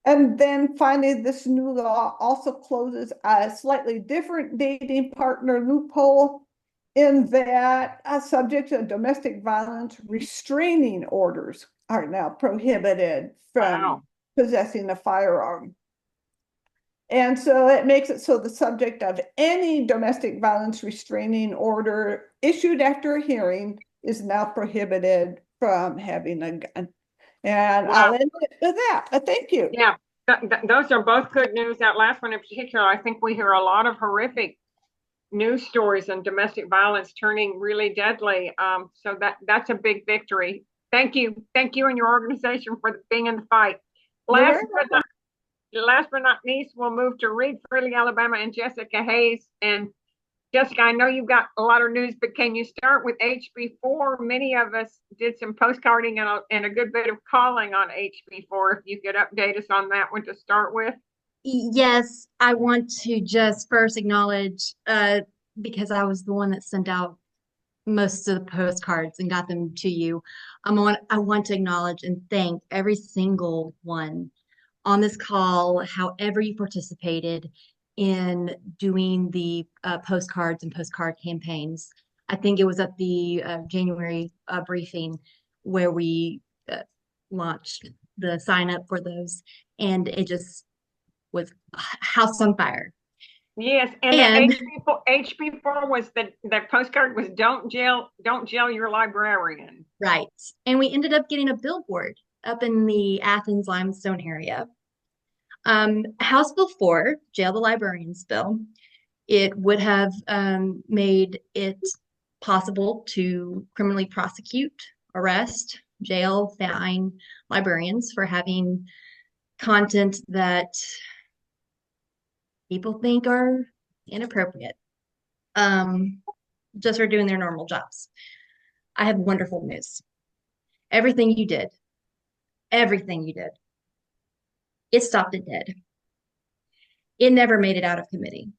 And then finally, this new law also closes a slightly different dating partner loophole in that subject to domestic violence restraining orders are now prohibited from possessing a firearm. And so it makes it so the subject of any domestic violence restraining order issued after a hearing is now prohibited from having a gun. And I'll end it with that. Thank you. Yeah, those are both good news. That last one in particular, I think we hear a lot of horrific news stories and domestic violence turning really deadly. So that's a big victory. Thank you and your organization for being in the fight. Last but not least, we'll move to Reed, Freely, Alabama, and Jessica Hayes. And Jessica, I know you've got a lot of news, but can you start with HB4? Many of us did some postcarding and a good bit of calling on HB4. If you could update us on that one to start with. Yes, I want to just first acknowledge, because I was the one that sent out most of the postcards and got them to you. I want to acknowledge and thank every single one on this call, however you participated in doing the postcards and postcard campaigns. I think it was at the January briefing where we launched the sign up for those, and it just was a house on fire. Yes, and And the HB4 was the postcard was don't jail your librarian. right. And we ended up getting a billboard up in the Athens limestone area. House Bill 4, Jail the Librarians bill, it would have made it possible to criminally prosecute, arrest, jail, fine librarians for having content that people think are inappropriate, just for doing their normal jobs. I have wonderful news. Everything you did, it stopped it dead. It never made it out of committee.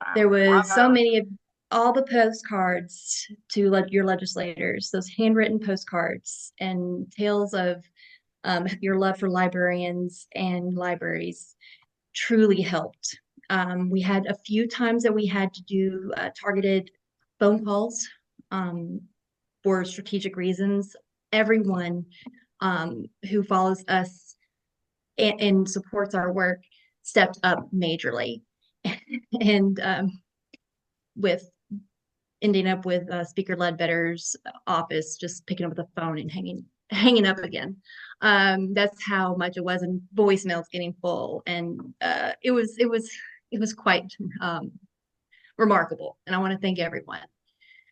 Wow. There was Wow. so many of all the postcards to your legislators, those handwritten postcards and tales of your love for librarians and libraries truly helped. We had a few times that we had to do targeted phone calls for strategic reasons. Everyone who follows us and supports our work stepped up majorly. And with ending up with Speaker Ledbetter's office just picking up the phone and hanging up again. That's how much it was, and voicemails getting full, and it was quite remarkable. And I want to thank everyone.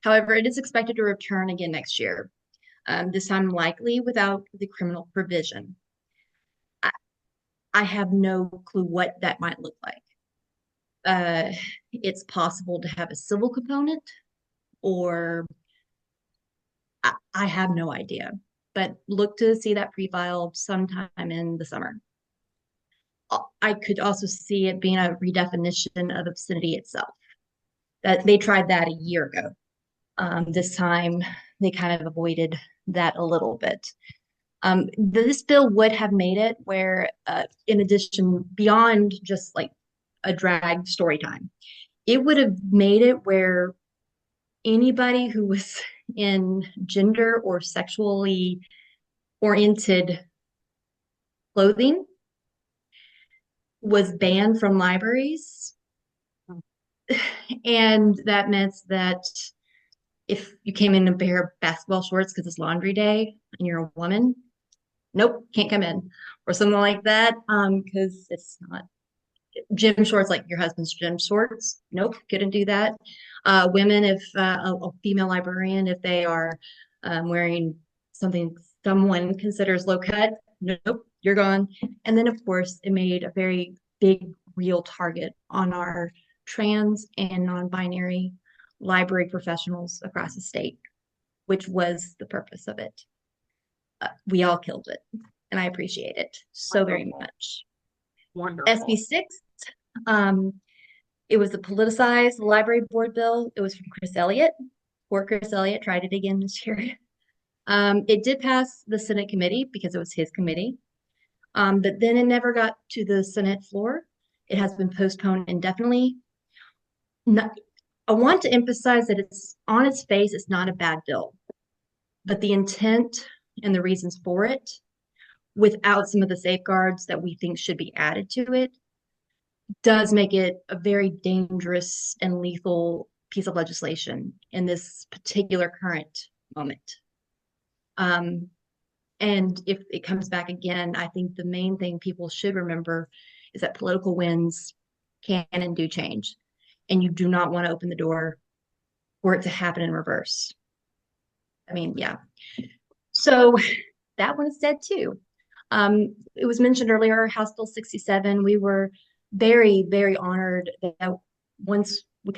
However, it is expected to return again next year. This time likely without the criminal provision. I have no clue what that might look like. It's possible to have a civil component, or I have no idea, but look to see that pre-filed sometime in the summer. I could also see it being a redefinition of obscenity itself. That they tried that a year ago. This time they kind of avoided that a little bit. This bill would have made it where, in addition, beyond just like a drag story time, it would have made it where anybody who was in gender or sexually oriented clothing was banned from libraries. And that meant that if you came in a pair of basketball shorts because it's laundry day and you're a woman, nope, can't come in, or something like that, because it's not gym shorts like your husband's gym shorts. Nope, couldn't do that. Women, if a female librarian, if they are wearing something someone considers low cut, nope, you're gone. And then, of course, it made a very big, real target on our trans and non-binary library professionals across the state, which was the purpose of it. We all killed it, and I appreciate it so very much. Wonderful. SB 6, it was a politicized library board bill. It was from Chris Elliott. Poor Chris Elliott tried it again this year. It did pass the Senate committee because it was his committee, but then it never got to the Senate floor. It has been postponed indefinitely. I want to emphasize that it's on its face, it's not a bad bill, but the intent and the reasons for it, without some of the safeguards that we think should be added to it, does make it a very dangerous and lethal piece of legislation in this particular current moment. And if it comes back again, I think the main thing people should remember is that political winds can and do change. And you do not want to open the door for it to happen in reverse. I mean, yeah. So that one is dead too. It was mentioned earlier, House Bill 67. We were very, very honored that once we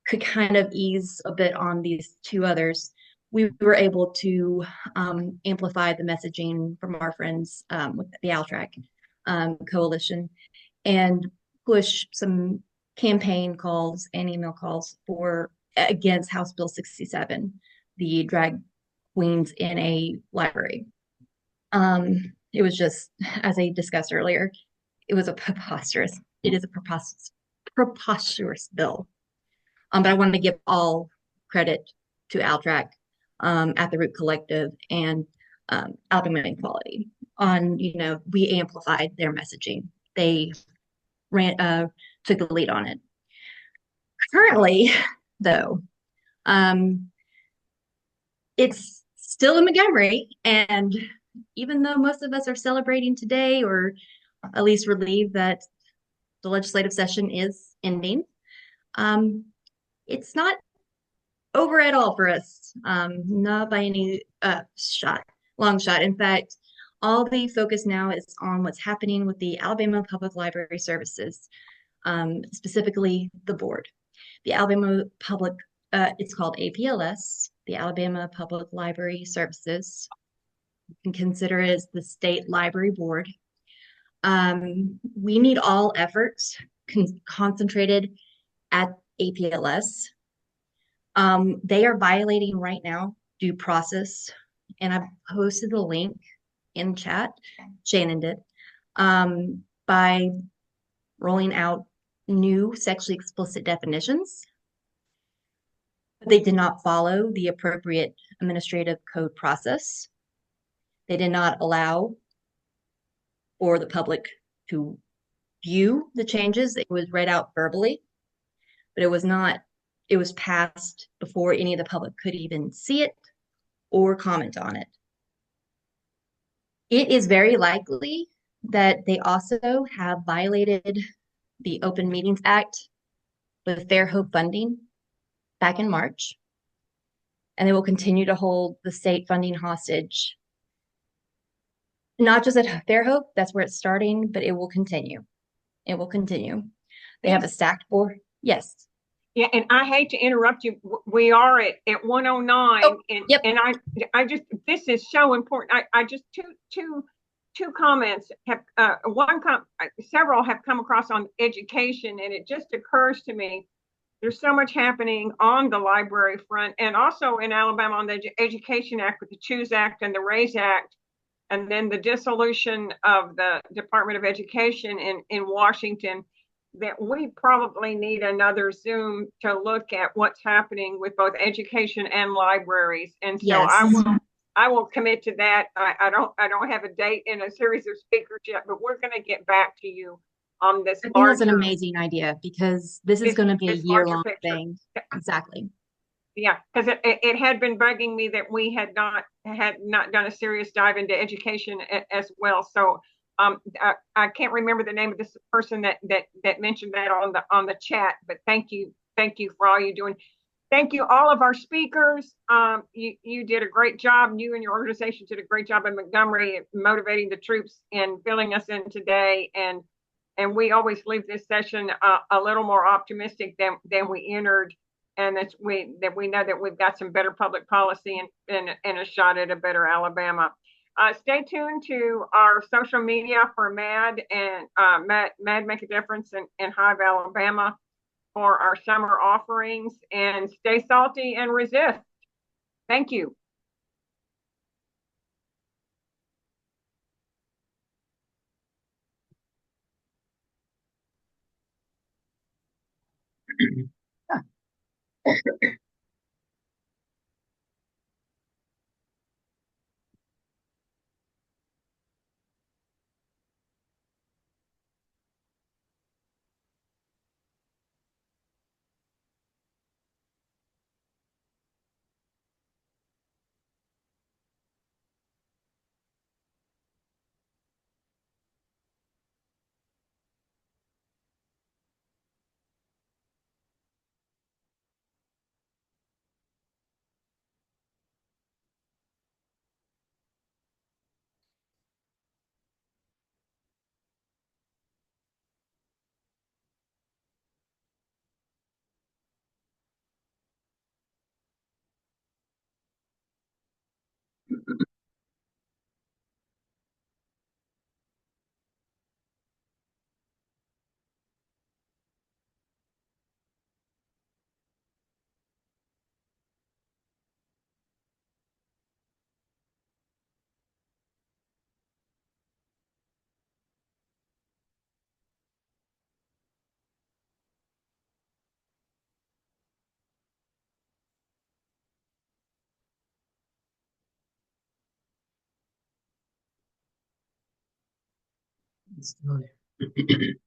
could kind of ease a bit on these two others, we were able to amplify the messaging from our friends with the ALTRAC coalition and push some campaign calls and email calls against House Bill 67, the drag queens in a library. It was just, as I discussed earlier, it is a preposterous bill. But I wanted to give all credit to ALTRAC at the Root Collective and Alabama Equality. On, we amplified their messaging. They took the lead on it. Currently, though, it's still in Montgomery, and even though most of us are celebrating today, or at least relieved that the legislative session is ending, it's not over at all for us, not by any long shot. In fact, all the focus now is on what's happening with the Alabama Public Library Services, specifically the board. The Alabama Public, it's called APLS, the Alabama Public Library Services. You can consider it as the state library board. We need all efforts concentrated at APLS. They are violating right now due process, and I've posted the link in chat, Shannon did, by rolling out new sexually explicit definitions. They did not follow the appropriate administrative code process. They did not allow for the public to view the changes. It was read out verbally, but it was passed before any of the public could even see it or comment on it. It is very likely that they also have violated the Open Meetings Act with Fair Hope funding back in March, and they will continue to hold the state funding hostage. Not just at Fair Hope, that's where it's starting, but it will continue. It will continue. They have a stacked board. Yes. Yeah, and I hate to interrupt you. We are at 109, yep. And I just, this is so important. I just two comments have several have come across on education, and it just occurs to me there's so much happening on the library front, and also in Alabama on the Education Act with the Choose Act and the RAISE Act, and then the dissolution of the Department of Education in Washington, that we probably need another Zoom to look at what's happening with both education and libraries. And so yes. I will commit to that. I don't have a date and a series of speakers yet, but we're going to get back to you on this. I think that's an amazing idea, because this is going to be a year-long thing. Exactly. Yeah, because it had been bugging me that we had not done a serious dive into education as well. So I can't remember the name of this person that mentioned that on the chat, but thank you for all you're doing. Thank you, all of our speakers. You did a great job. You and your organization did a great job in Montgomery, motivating the troops and filling us in today. And we always leave this session a little more optimistic than we entered, and that we know that we've got some better public policy and a shot at a better Alabama. Stay tuned to our social media for MAD and MAD Make a Difference in HIVE Alabama for our summer offerings, and stay salty and resist. Thank you. It's still there.